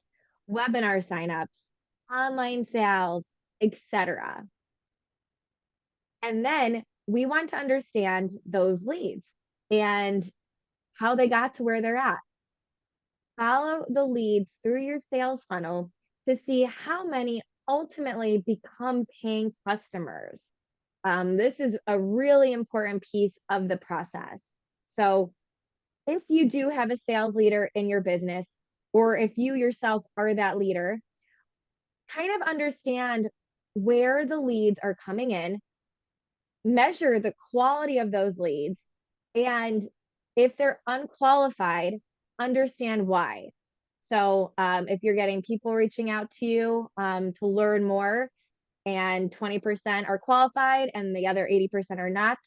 webinar signups, online sales, etc.? And then we want to understand those leads and how they got to where they're at. Follow the leads through your sales funnel to see how many ultimately become paying customers. This is a really important piece of the process. So if you do have a sales leader in your business, or if you yourself are that leader, kind of understand where the leads are coming in, measure the quality of those leads, and if they're unqualified, understand why. So if you're getting people reaching out to you to learn more and 20% are qualified and the other 80% are not,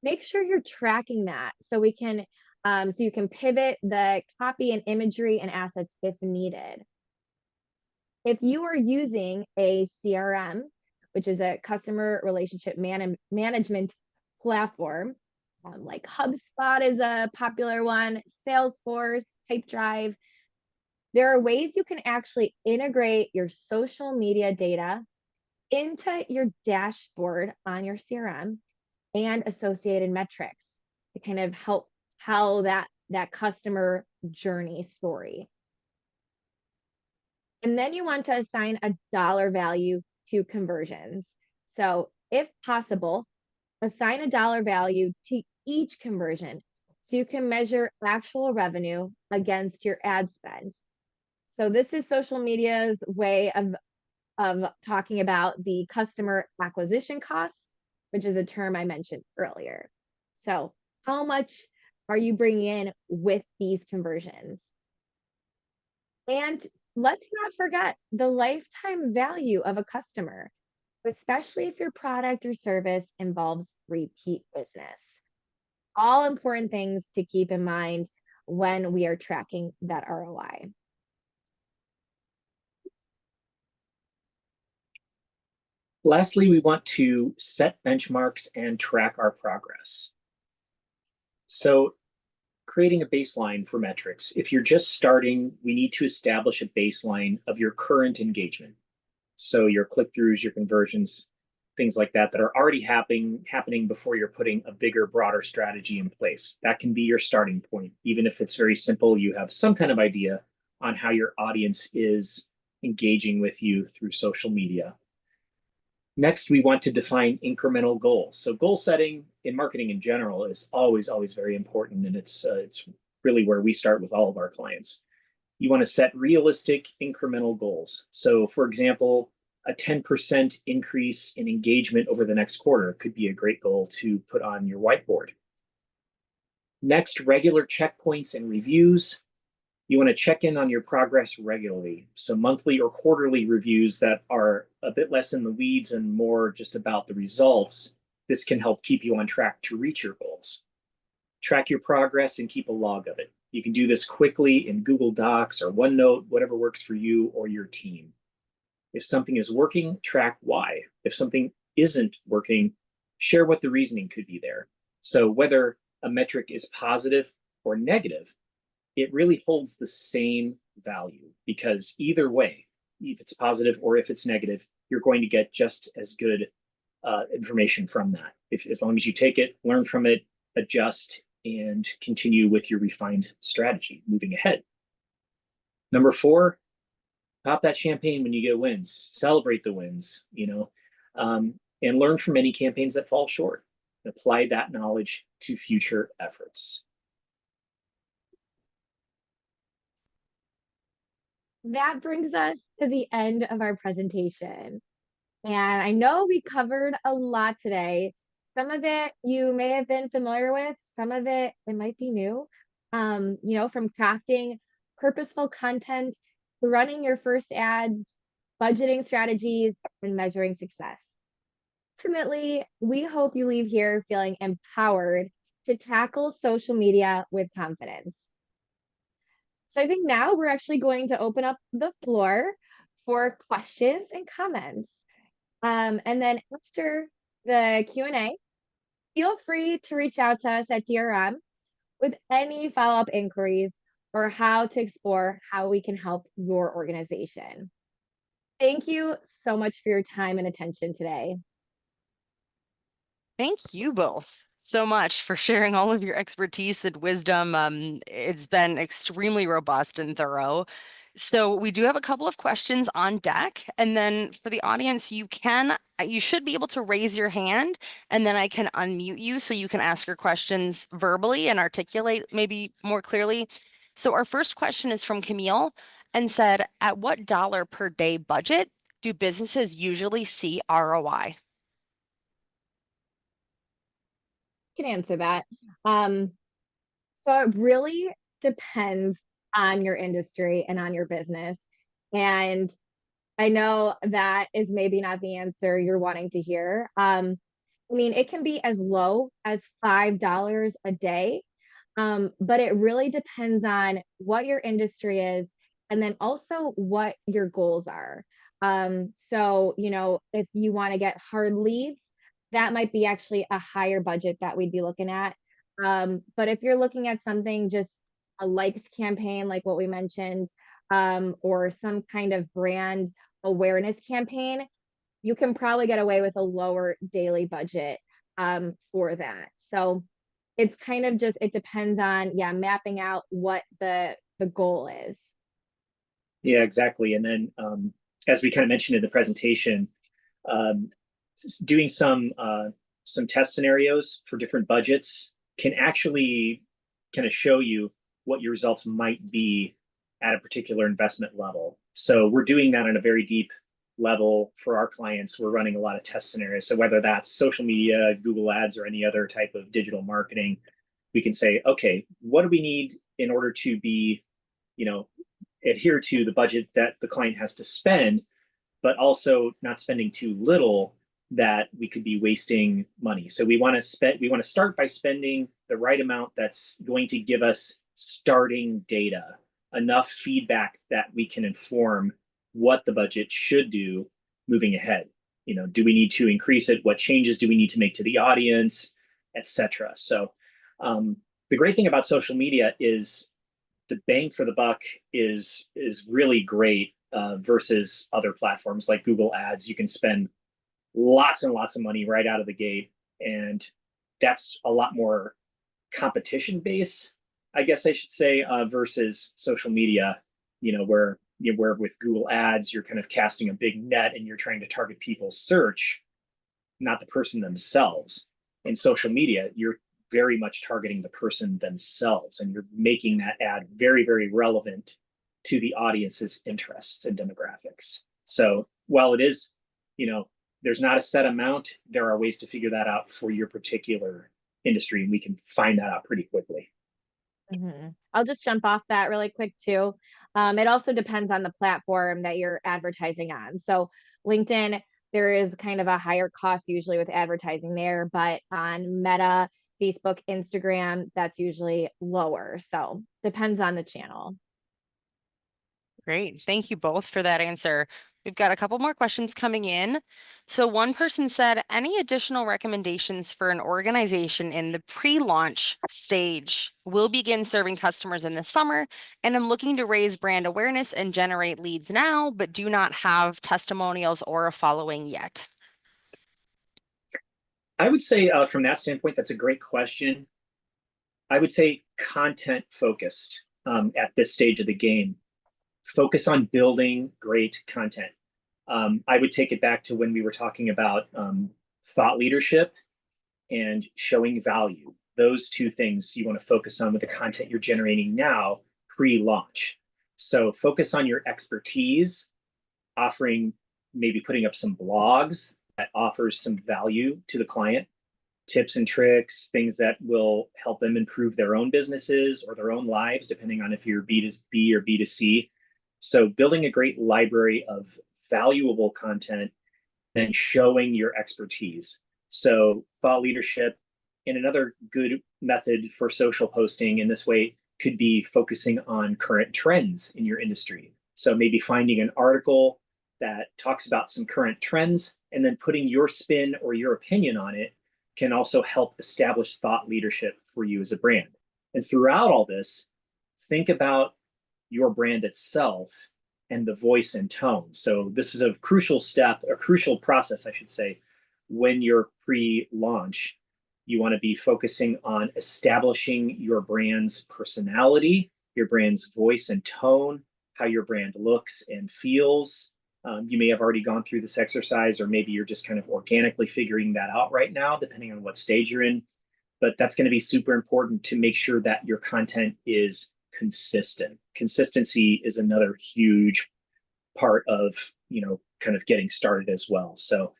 make sure you're tracking that so we can so you can pivot the copy and imagery and assets if needed. If you are using a CRM, which is a customer relationship management platform, like HubSpot is a popular one, Salesforce, Pipedrive, there are ways you can actually integrate your social media data into your dashboard on your CRM and associated metrics to kind of help tell that customer journey story. And then you want to assign a dollar value to conversions. So if possible, assign a dollar value to each conversion so you can measure actual revenue against your ad spend. So this is social media's way of talking about the customer acquisition costs, which is a term I mentioned earlier. So how much are you bringing in with these conversions? And let's not forget the lifetime value of a customer, especially if your product or service involves repeat business. All important things to keep in mind when we are tracking that ROI. Lastly, we want to set benchmarks and track our progress. So creating a baseline for metrics. If you're just starting, we need to establish a baseline of your current engagement. So your click-throughs, your conversions, things like that are already happening before you're putting a bigger, broader strategy in place. That can be your starting point. Even if it's very simple, you have some kind of idea on how your audience is engaging with you through social media. Next, we want to define incremental goals. So goal setting in marketing in general is always, always very important. And it's really where we start with all of our clients. You want to set realistic incremental goals. So for example, a 10% increase in engagement over the next quarter could be a great goal to put on your whiteboard. Next, regular checkpoints and reviews. You want to check in on your progress regularly. So monthly or quarterly reviews that are a bit less in the weeds and more just about the results. This can help keep you on track to reach your goals. Track your progress and keep a log of it. You can do this quickly in Google Docs or OneNote, whatever works for you or your team. If something is working, track why. If something isn't working, share what the reasoning could be there. So whether a metric is positive or negative, it really holds the same value, because either way, if it's positive or if it's negative, you're going to get just as good information from that. As long as you take it, learn from it, adjust, and continue with your refined strategy moving ahead. Number 4, pop that champagne when you get wins. Celebrate the wins, and learn from any campaigns that fall short. Apply that knowledge to future efforts. That brings us to the end of our presentation. And I know we covered a lot today. Some of it you may have been familiar with, some of it might be new. From crafting purposeful content to running your first ads, budgeting strategies, and measuring success. Ultimately, we hope you leave here feeling empowered to tackle social media with confidence. So I think now we're actually going to open up the floor for questions and comments. And then after the Q&A, feel free to reach out to us at DRM with any follow-up inquiries or how to explore how we can help your organization. Thank you so much for your time and attention today. Thank you both so much for sharing all of your expertise and wisdom. It's been extremely robust and thorough. So we do have a couple of questions on deck. And then for the audience, you should be able to raise your hand, and then I can unmute you so you can ask your questions verbally and articulate maybe more clearly. So our first question is from Camille and said, at what dollar per day budget do businesses usually see ROI? Can answer that. So it really depends on your industry and on your business. And I know that is maybe not the answer you're wanting to hear. It can be as low as $5 a day, but it really depends on what your industry is and then also what your goals are. If you want to get hard leads, that might be actually a higher budget that we'd be looking at. But if you're looking at something just a likes campaign, like what we mentioned, or some kind of brand awareness campaign, you can probably get away with a lower daily budget for that. So it's kind of just, it depends on, mapping out what the goal is. Yeah, exactly. And then as we kind of mentioned in the presentation, doing some test scenarios for different budgets can actually kind of show you what your results might be at a particular investment level. So we're doing that on a very deep level for our clients. We're running a lot of test scenarios. So whether that's social media, Google Ads, or any other type of digital marketing, we can say, okay, what do we need in order to be, adhere to the budget that the client has to spend, but also not spending too little that we could be wasting money. So we want to start by spending the right amount that's going to give us starting data, enough feedback that we can inform what the budget should do moving ahead. Do we need to increase it? What changes do we need to make to the audience, etc. So the great thing about social media is the bang for the buck is really great versus other platforms like Google Ads. You can spend lots and lots of money right out of the gate, and that's a lot more competition based, I guess I should say, versus social media, where where with Google Ads, you're kind of casting a big net and you're trying to target people's search, not the person themselves. In social media, you're very much targeting the person themselves, and you're making that ad very, very relevant to the audience's interests and demographics. So while it is, there's not a set amount, there are ways to figure that out for your particular industry, and we can find that out pretty quickly. I'll just jump off that really quick too. It also depends on the platform that you're advertising on. So LinkedIn, there is kind of a higher cost usually with advertising there, but on Meta, Facebook, Instagram, that's usually lower. So depends on the channel. Great. Thank you both for that answer. We've got a couple more questions coming in. So one person said, any additional recommendations for an organization in the pre-launch stage? Will begin serving customers in the summer, and I'm looking to raise brand awareness and generate leads now, but do not have testimonials or a following yet. I would say from that standpoint, that's a great question. I would say content focused at this stage of the game. Focus on building great content. I would take it back to when we were talking about thought leadership and showing value. Those two things you want to focus on with the content you're generating now pre-launch. So focus on your expertise, maybe putting up some blogs that offers some value to the client, tips and tricks, things that will help them improve their own businesses or their own lives, depending on if you're B2B or B2C. So building a great library of valuable content and showing your expertise. So thought leadership, and another good method for social posting in this way could be focusing on current trends in your industry. So maybe finding an article that talks about some current trends and then putting your spin or your opinion on it can also help establish thought leadership for you as a brand. And throughout all this, think about your brand itself and the voice and tone. So this is a crucial step, a crucial process, I should say, when you're pre-launch. You want to be focusing on establishing your brand's personality, your brand's voice and tone, how your brand looks and feels. You may have already gone through this exercise, or maybe you're just kind of organically figuring that out right now, depending on what stage you're in. But that's going to be super important to make sure that your content is consistent. Consistency is another huge part of, kind of getting started as well. So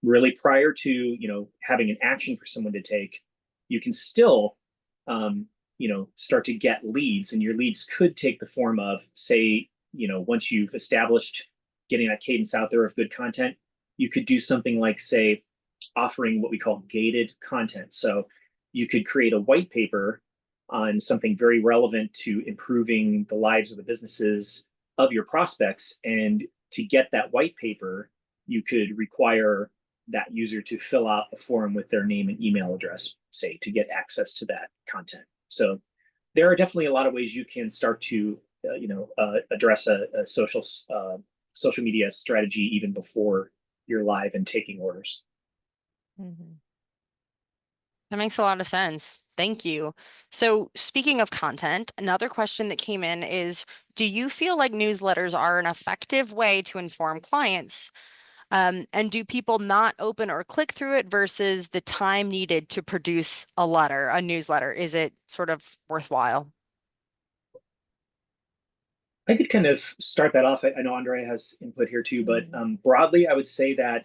really prior to, having an action for someone to take, you can still, start to get leads, and your leads could take the form of, say, once you've established getting that cadence out there of good content, you could do something like, say, offering what we call gated content. So you could create a white paper on something very relevant to improving the lives of the businesses of your prospects. And to get that white paper, you could require that user to fill out a form with their name and email address, say, to get access to that content. So there are definitely a lot of ways you can start to address a social media strategy even before you're live and taking orders. That makes a lot of sense. Thank you. So speaking of content, another question that came in is, do you feel like newsletters are an effective way to inform clients? And do people not open or click through it versus the time needed to produce a newsletter? Is it sort of worthwhile? I could kind of start that off. I know Andrea has input here too, but broadly, I would say that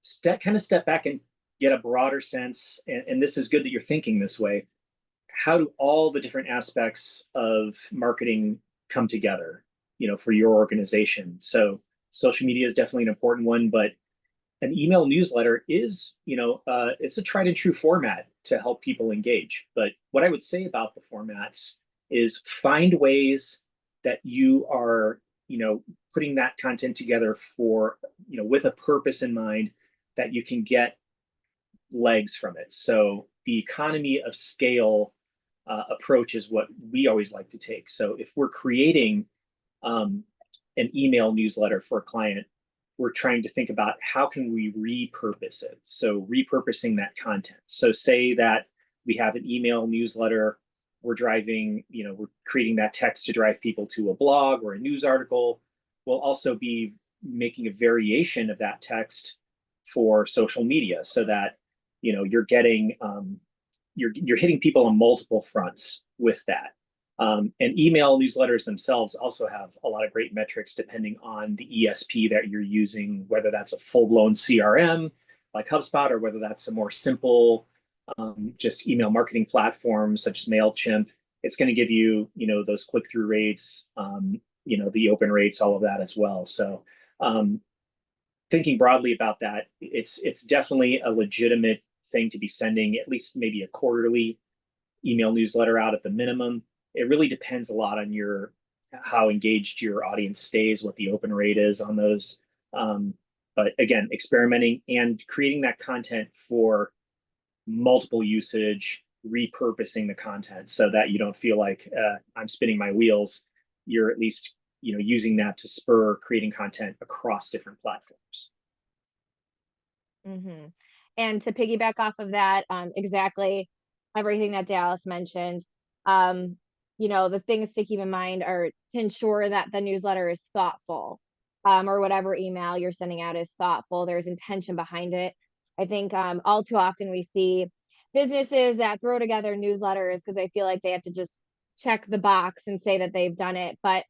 step back and get a broader sense, and this is good that you're thinking this way. How do all the different aspects of marketing come together, for your organization? So social media is definitely an important one, but an email newsletter is, it's a tried and true format to help people engage. But what I would say about the formats is find ways that you are, putting that content together for, with a purpose in mind, that you can get legs from it. So the economy of scale approach is what we always like to take. So if we're creating an email newsletter for a client, we're trying to think about how can we repurpose it. So repurposing that content. So say that we have an email newsletter we're driving, we're creating that text to drive people to a blog or a news article. We'll also be making a variation of that text for social media so that, you're getting, you're hitting people on multiple fronts with that. And email newsletters themselves also have a lot of great metrics depending on the ESP that you're using, whether that's a full-blown CRM like HubSpot or whether that's a more simple just email marketing platforms such as MailChimp. It's going to give you, those click-through rates, the open rates, all of that as well. So thinking broadly about that, it's definitely a legitimate thing to be sending at least maybe a quarterly email newsletter out at the minimum. It really depends a lot on how engaged your audience stays, what the open rate is on those. But again, experimenting and creating that content for multiple usage, repurposing the content so that you don't feel like I'm spinning my wheels. You're at least, using that to spur creating content across different platforms. Mm-hmm. And to piggyback off of that, exactly everything that Dallas mentioned, the things to keep in mind are to ensure that the newsletter is thoughtful, or whatever email you're sending out is thoughtful. There's intention behind it. I think all too often we see businesses that throw together newsletters because they feel like they have to just check the box and say that they've done it. But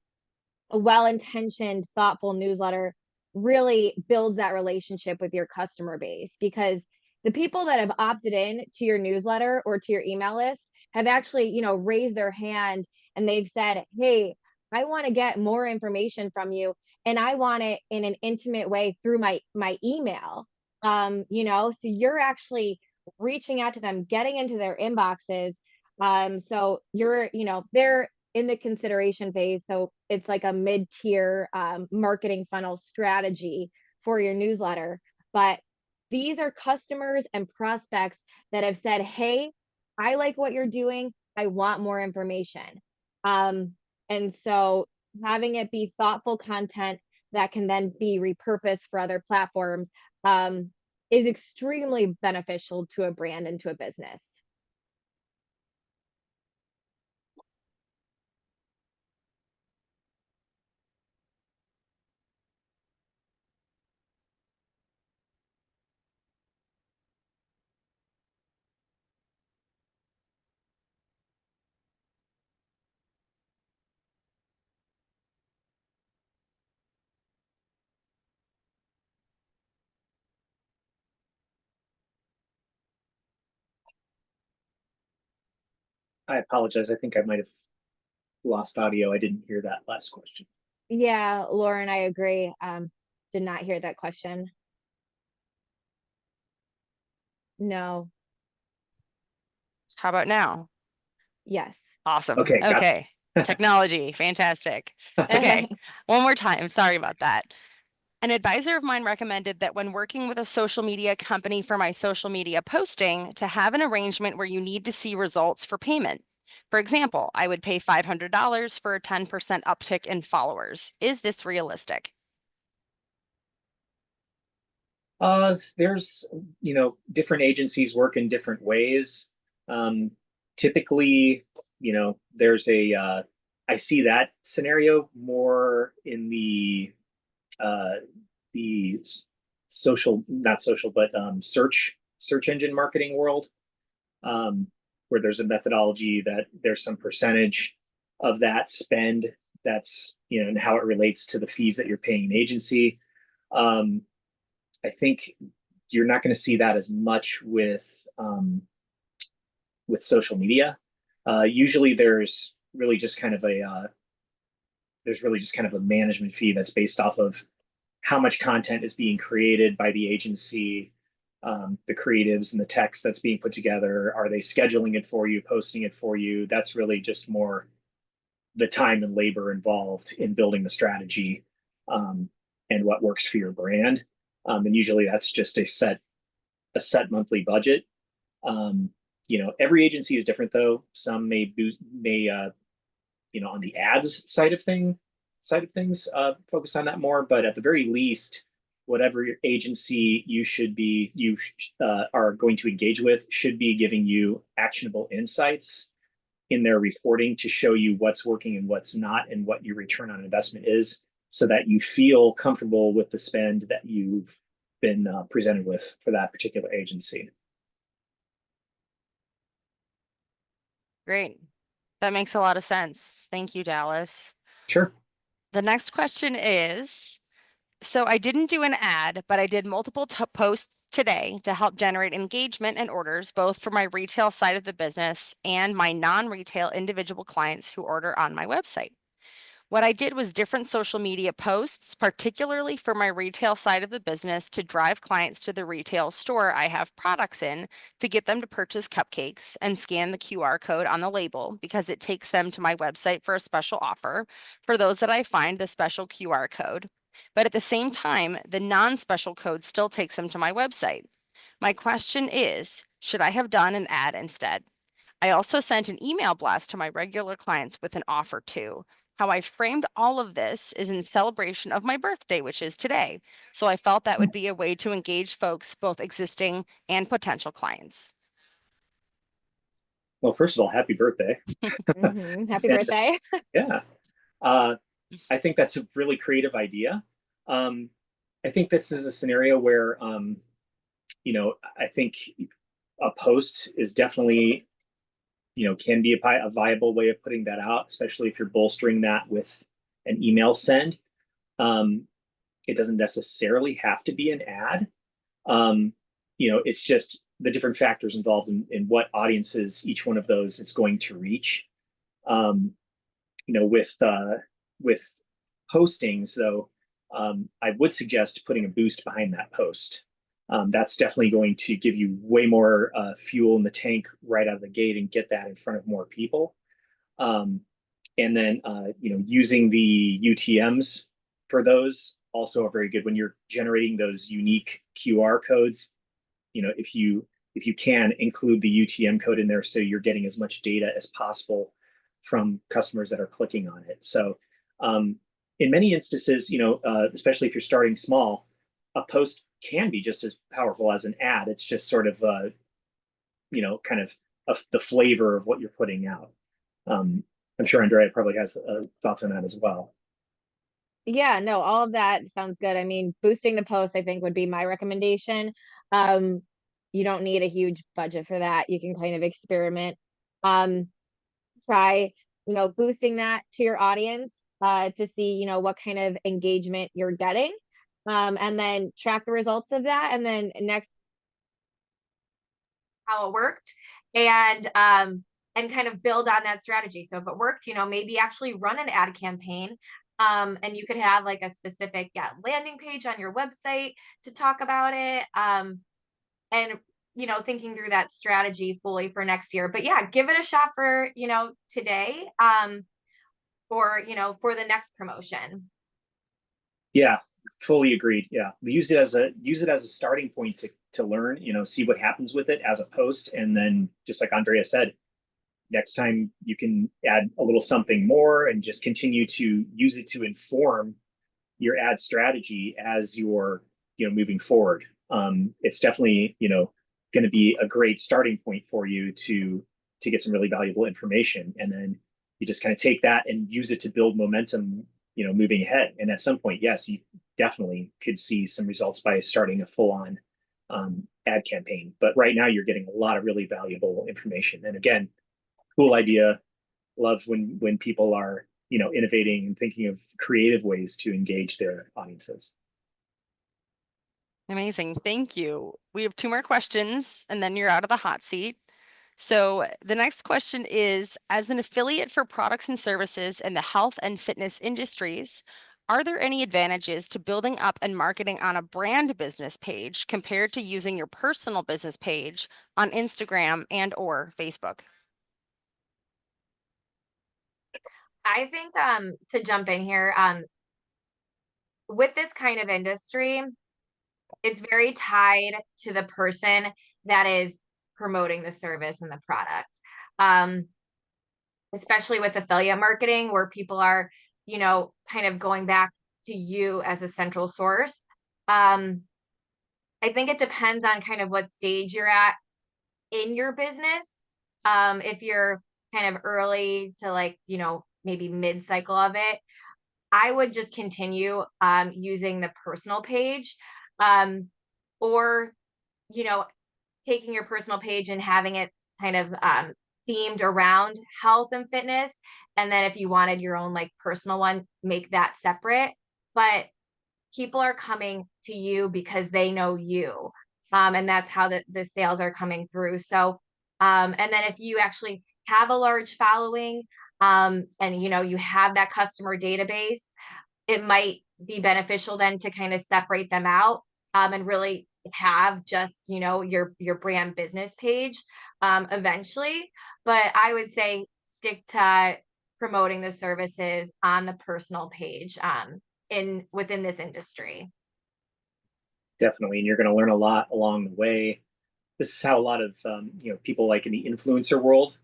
a well-intentioned, thoughtful newsletter really builds that relationship with your customer base, because the people that have opted in to your newsletter or to your email list have actually, raised their hand and they've said, hey, I want to get more information from you and I want it in an intimate way through my email. So you're actually reaching out to them, getting into their inboxes. So they're in the consideration phase. So it's like a mid-tier marketing funnel strategy for your newsletter. But these are customers and prospects that have said, hey, I like what you're doing. I want more information. And so having it be thoughtful content that can then be repurposed for other platforms is extremely beneficial to a brand and to a business. I apologize. I think I might have lost audio. I didn't hear that last question. Yeah, Lauren, I agree. Did not hear that question. No. How about now? Yes. Awesome. Okay, gotcha. Okay. Technology. Fantastic. Okay. One more time. Sorry about that. An advisor of mine recommended that when working with a social media company for my social media posting, to have an arrangement where you need to see results for payment. For example, I would pay $500 for a 10% uptick in followers. Is this realistic? There's, different agencies work in different ways. Typically, there's I see that scenario more in the social, not social, but search engine marketing world, where there's a methodology that there's some percentage of that spend that's, and how it relates to the fees that you're paying an agency. I think you're not going to see that as much with social media. Usually there's really just kind of a management fee that's based off of how much content is being created by the agency, the creatives and the text that's being put together. Are they scheduling it for you, posting it for you? That's really just more the time and labor involved in building the strategy and what works for your brand. And usually that's just a set monthly budget. Every agency is different though. Some may on the ads side of things, focus on that more. But at the very least, whatever your agency you are going to engage with should be giving you actionable insights in their reporting to show you what's working and what's not and what your return on investment is so that you feel comfortable with the spend that you've been presented with for that particular agency. Great. That makes a lot of sense. Thank you, Dallas. Sure. The next question is, so I didn't do an ad, but I did multiple posts today to help generate engagement and orders, both for my retail side of the business and my non-retail individual clients who order on my website. What I did was different social media posts, particularly for my retail side of the business, to drive clients to the retail store I have products in to get them to purchase cupcakes and scan the QR code on the label because it takes them to my website for a special offer for those that I find the special QR code. But at the same time, the non-special code still takes them to my website. My question is, should I have done an ad instead? I also sent an email blast to my regular clients with an offer too. How I framed all of this is in celebration of my birthday, which is today. So I felt that would be a way to engage folks, both existing and potential clients. Well, first of all, happy birthday. Happy birthday. Yeah. I think that's a really creative idea. I think this is a scenario where, I think a post is definitely, can be a viable way of putting that out, especially if you're bolstering that with an email send. It doesn't necessarily have to be an ad. It's just the different factors involved in what audiences each one of those is going to reach. With postings, though, I would suggest putting a boost behind that post. That's definitely going to give you way more fuel in the tank right out of the gate and get that in front of more people. And then, using the UTMs for those also are very good when you're generating those unique QR codes. If you can include the UTM code in there so you're getting as much data as possible from customers that are clicking on it. So in many instances, especially if you're starting small, a post can be just as powerful as an ad. It's just sort of, kind of the flavor of what you're putting out. I'm sure Andrea probably has thoughts on that as well. Yeah, no, all of that sounds good. I mean, boosting the post, I think, would be my recommendation. You don't need a huge budget for that. You can kind of experiment. Try, boosting that to your audience to see, what kind of engagement you're getting. And then track the results of that. And then next, how it worked, and kind of build on that strategy. So if it worked, maybe actually run an ad campaign. And you could have like a specific landing page on your website to talk about it. And thinking through that strategy fully for next year. But yeah, give it a shot for, today, or, for the next promotion. Yeah, fully agreed. Yeah. Use it as a starting point to learn, see what happens with it as a post. And then just like Andrea said, next time you can add a little something more and just continue to use it to inform your ad strategy as you're, moving forward. It's definitely, going to be a great starting point for you to get some really valuable information. And then you just kind of take that and use it to build momentum, moving ahead. And at some point, yes, you definitely could see some results by starting a full-on ad campaign. But right now you're getting a lot of really valuable information. And again, cool idea. Love when people are, innovating and thinking of creative ways to engage their audiences. Amazing. Thank you. We have 2 more questions and then you're out of the hot seat. So the next question is, as an affiliate for products and services in the health and fitness industries, are there any advantages to building up and marketing on a brand business page compared to using your personal business page on Instagram and or Facebook? I think to jump in here, with this kind of industry, it's very tied to the person that is promoting the service and the product. Especially with affiliate marketing, where people are, kind of going back to you as a central source. I think it depends on kind of what stage you're at in your business. If you're, kind of early to like, maybe mid-cycle of it, I would just continue using the personal page, or, you know, taking your personal page and having it kind of themed around health and fitness. And then if you wanted your own like personal one, make that separate. But people are coming to you because they know you. And that's how the sales are coming through. So, and then if you actually have a large following, and you have that customer database, it might be beneficial then to kind of separate them out, and really have just, your brand business page, eventually. But I would say stick to promoting the services on the personal page, within this industry. Definitely. And you're going to learn a lot along the way. This is how a lot of people like in the influencer world,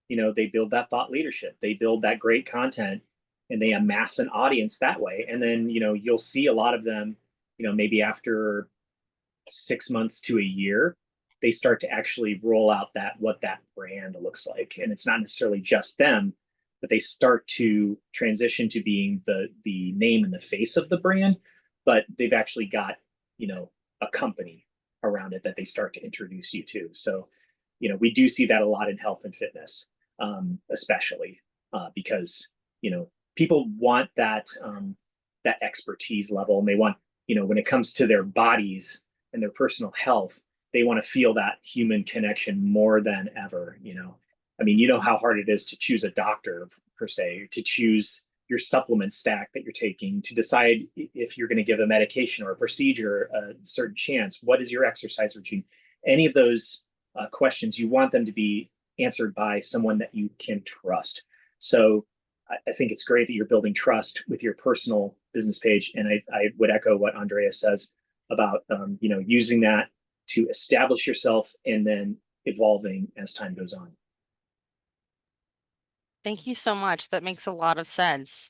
they build that thought leadership, they build that great content, and they amass an audience that way. And then you'll see a lot of them, maybe after 6 months to a year, they start to actually roll out what that brand looks like. And it's not necessarily just them, but they start to transition to being the name and the face of the brand, but they've actually got a company around it that they start to introduce you to. So we do see that a lot in health and fitness, especially because people want that expertise level, and they want, when it comes to their bodies and their personal health, they want to feel that human connection more than ever. I mean, how hard it is to choose a doctor per se, to choose your supplement stack that you're taking, to decide if you're going to give a medication or a procedure a certain chance. What is your exercise routine? Any of those questions, you want them to be answered by someone that you can trust. So I think it's great that you're building trust with your personal business page. And I would echo what Andrea says about using that to establish yourself and then evolving as time goes on. Thank you so much. That makes a lot of sense.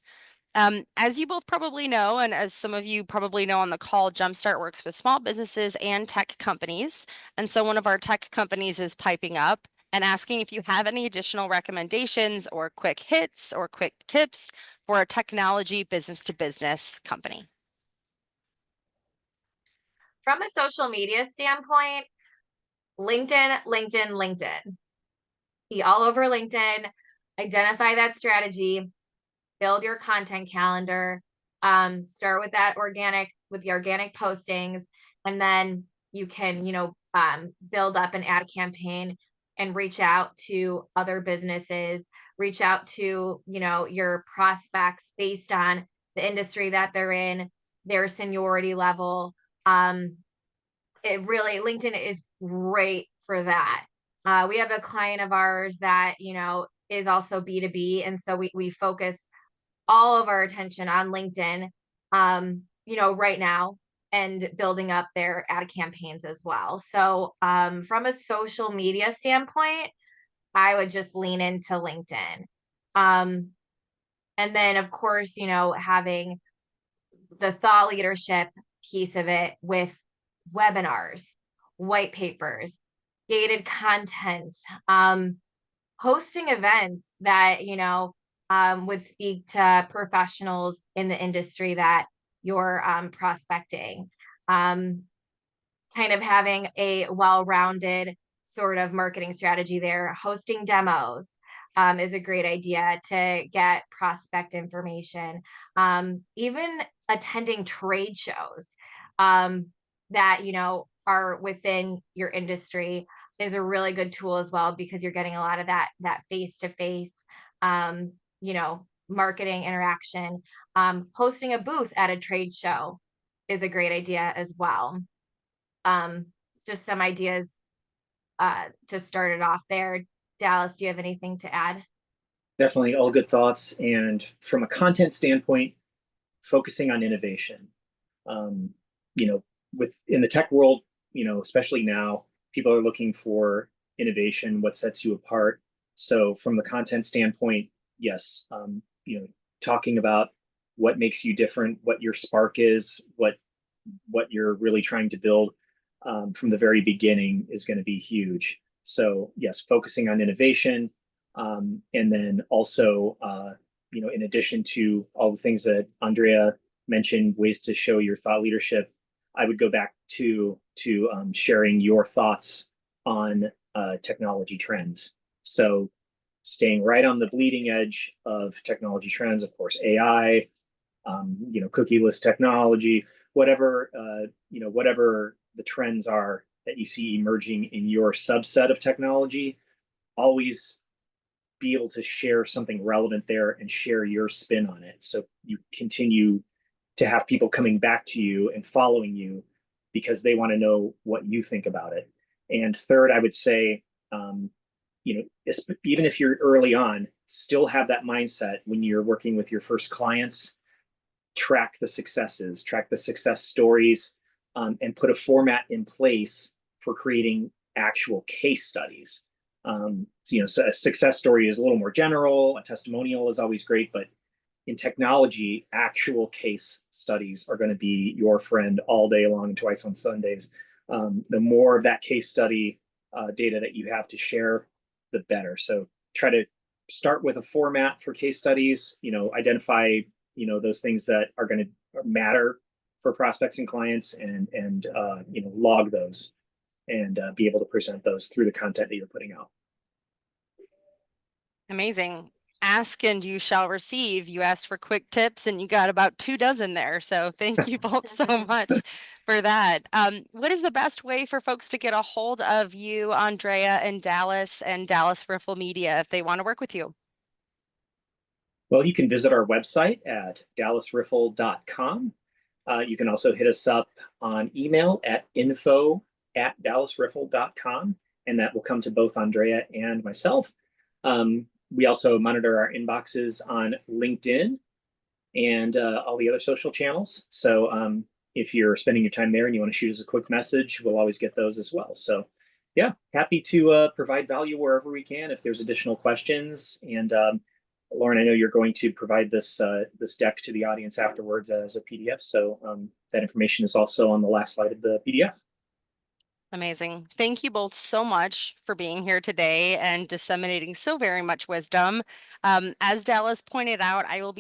As you both probably know, and as some of you probably know on the call, Jumpstart works with small businesses and tech companies. And so one of our tech companies is piping up and asking if you have any additional recommendations or quick hits or quick tips for a technology business to business company. From a social media standpoint, LinkedIn. Be all over LinkedIn, identify that strategy, build your content calendar, start with the organic postings, and then you can, build up an ad campaign and reach out to other businesses, reach out to, your prospects based on the industry that they're in, their seniority level. LinkedIn is great for that. We have a client of ours that, is also B2B. And so we focus all of our attention on LinkedIn, right now, and building up their ad campaigns as well. So from a social media standpoint, I would just lean into LinkedIn. And then of course, having the thought leadership piece of it with webinars, white papers, gated content, hosting events that, would speak to professionals in the industry that you're prospecting. Kind of having a well-rounded sort of marketing strategy there. Hosting demos is a great idea to get prospect information. Even attending trade shows that, are within your industry is a really good tool as well, because you're getting a lot of that face-to-face, marketing interaction. Hosting a booth at a trade show is a great idea as well. Just some ideas to start it off there. Dallas, do you have anything to add? Definitely all good thoughts. And from a content standpoint, focusing on innovation. In the tech world, especially now, people are looking for innovation, what sets you apart. So from the content standpoint, yes, talking about what makes you different, what your spark is, what you're really trying to build from the very beginning is going to be huge. So yes, focusing on innovation, And then also, in addition to all the things that Andrea mentioned, ways to show your thought leadership, I would go back to sharing your thoughts on technology trends. So staying right on the bleeding edge of technology trends, of course, AI, cookieless technology, whatever the trends are that you see emerging in your subset of technology, always be able to share something relevant there and share your spin on it. So you continue to have people coming back to you and following you because they want to know what you think about it. And third, I would say, even if you're early on, still have that mindset when you're working with your first clients. Track the successes, track the success stories, and put a format in place for creating actual case studies. So a success story is a little more general. A testimonial is always great, but in technology, actual case studies are going to be your friend all day long and twice on Sundays. The more of that case study data that you have to share, the better. So try to start with a format for case studies, identify, those things that are going to matter for prospects and clients and log those and be able to present those through the content that you're putting out. Amazing. Ask and you shall receive. You asked for quick tips and you got about 24 there. So thank you both so much for that. What is the best way for folks to get a hold of you, Andrea and Dallas Riffle Media if they want to work with you? Well, you can visit our website at dallasriffle.com. You can also hit us up on email at info@dallasriffle.com, and that will come to both Andrea and myself. We also monitor our inboxes on LinkedIn and all the other social channels. So if you're spending your time there and you want to shoot us a quick message, we'll always get those as well. So yeah, happy to provide value wherever we can if there's additional questions. And Lauren, I know you're going to provide this deck to the audience afterwards as a PDF. So that information is also on the last slide of the PDF. Amazing. Thank you both so much for being here today and disseminating so very much wisdom. As Dallas pointed out, we will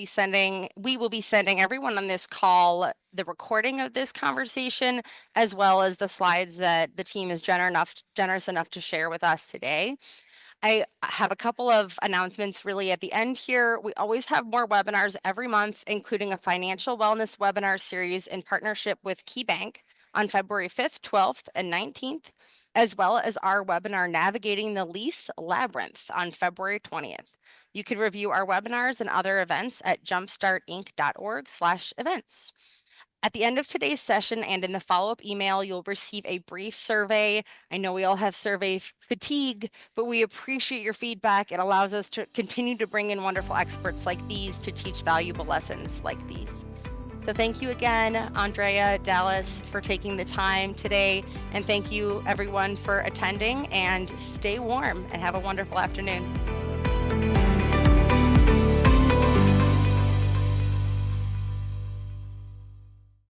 be sending everyone on this call the recording of this conversation, as well as the slides that the team is generous enough to share with us today. I have a couple of announcements really at the end here. We always have more webinars every month, including a financial wellness webinar series in partnership with KeyBank on February 5th, 12th, and 19th, as well as our webinar Navigating the Lease Labyrinth on February 20th. You can review our webinars and other events at jumpstartinc.org/events. At the end of today's session and in the follow-up email, you'll receive a brief survey. I know we all have survey fatigue, but we appreciate your feedback. It allows us to continue to bring in wonderful experts like these to teach valuable lessons like these. So thank you again, Andrea, Dallas, for taking the time today. And thank you everyone for attending, and stay warm and have a wonderful afternoon.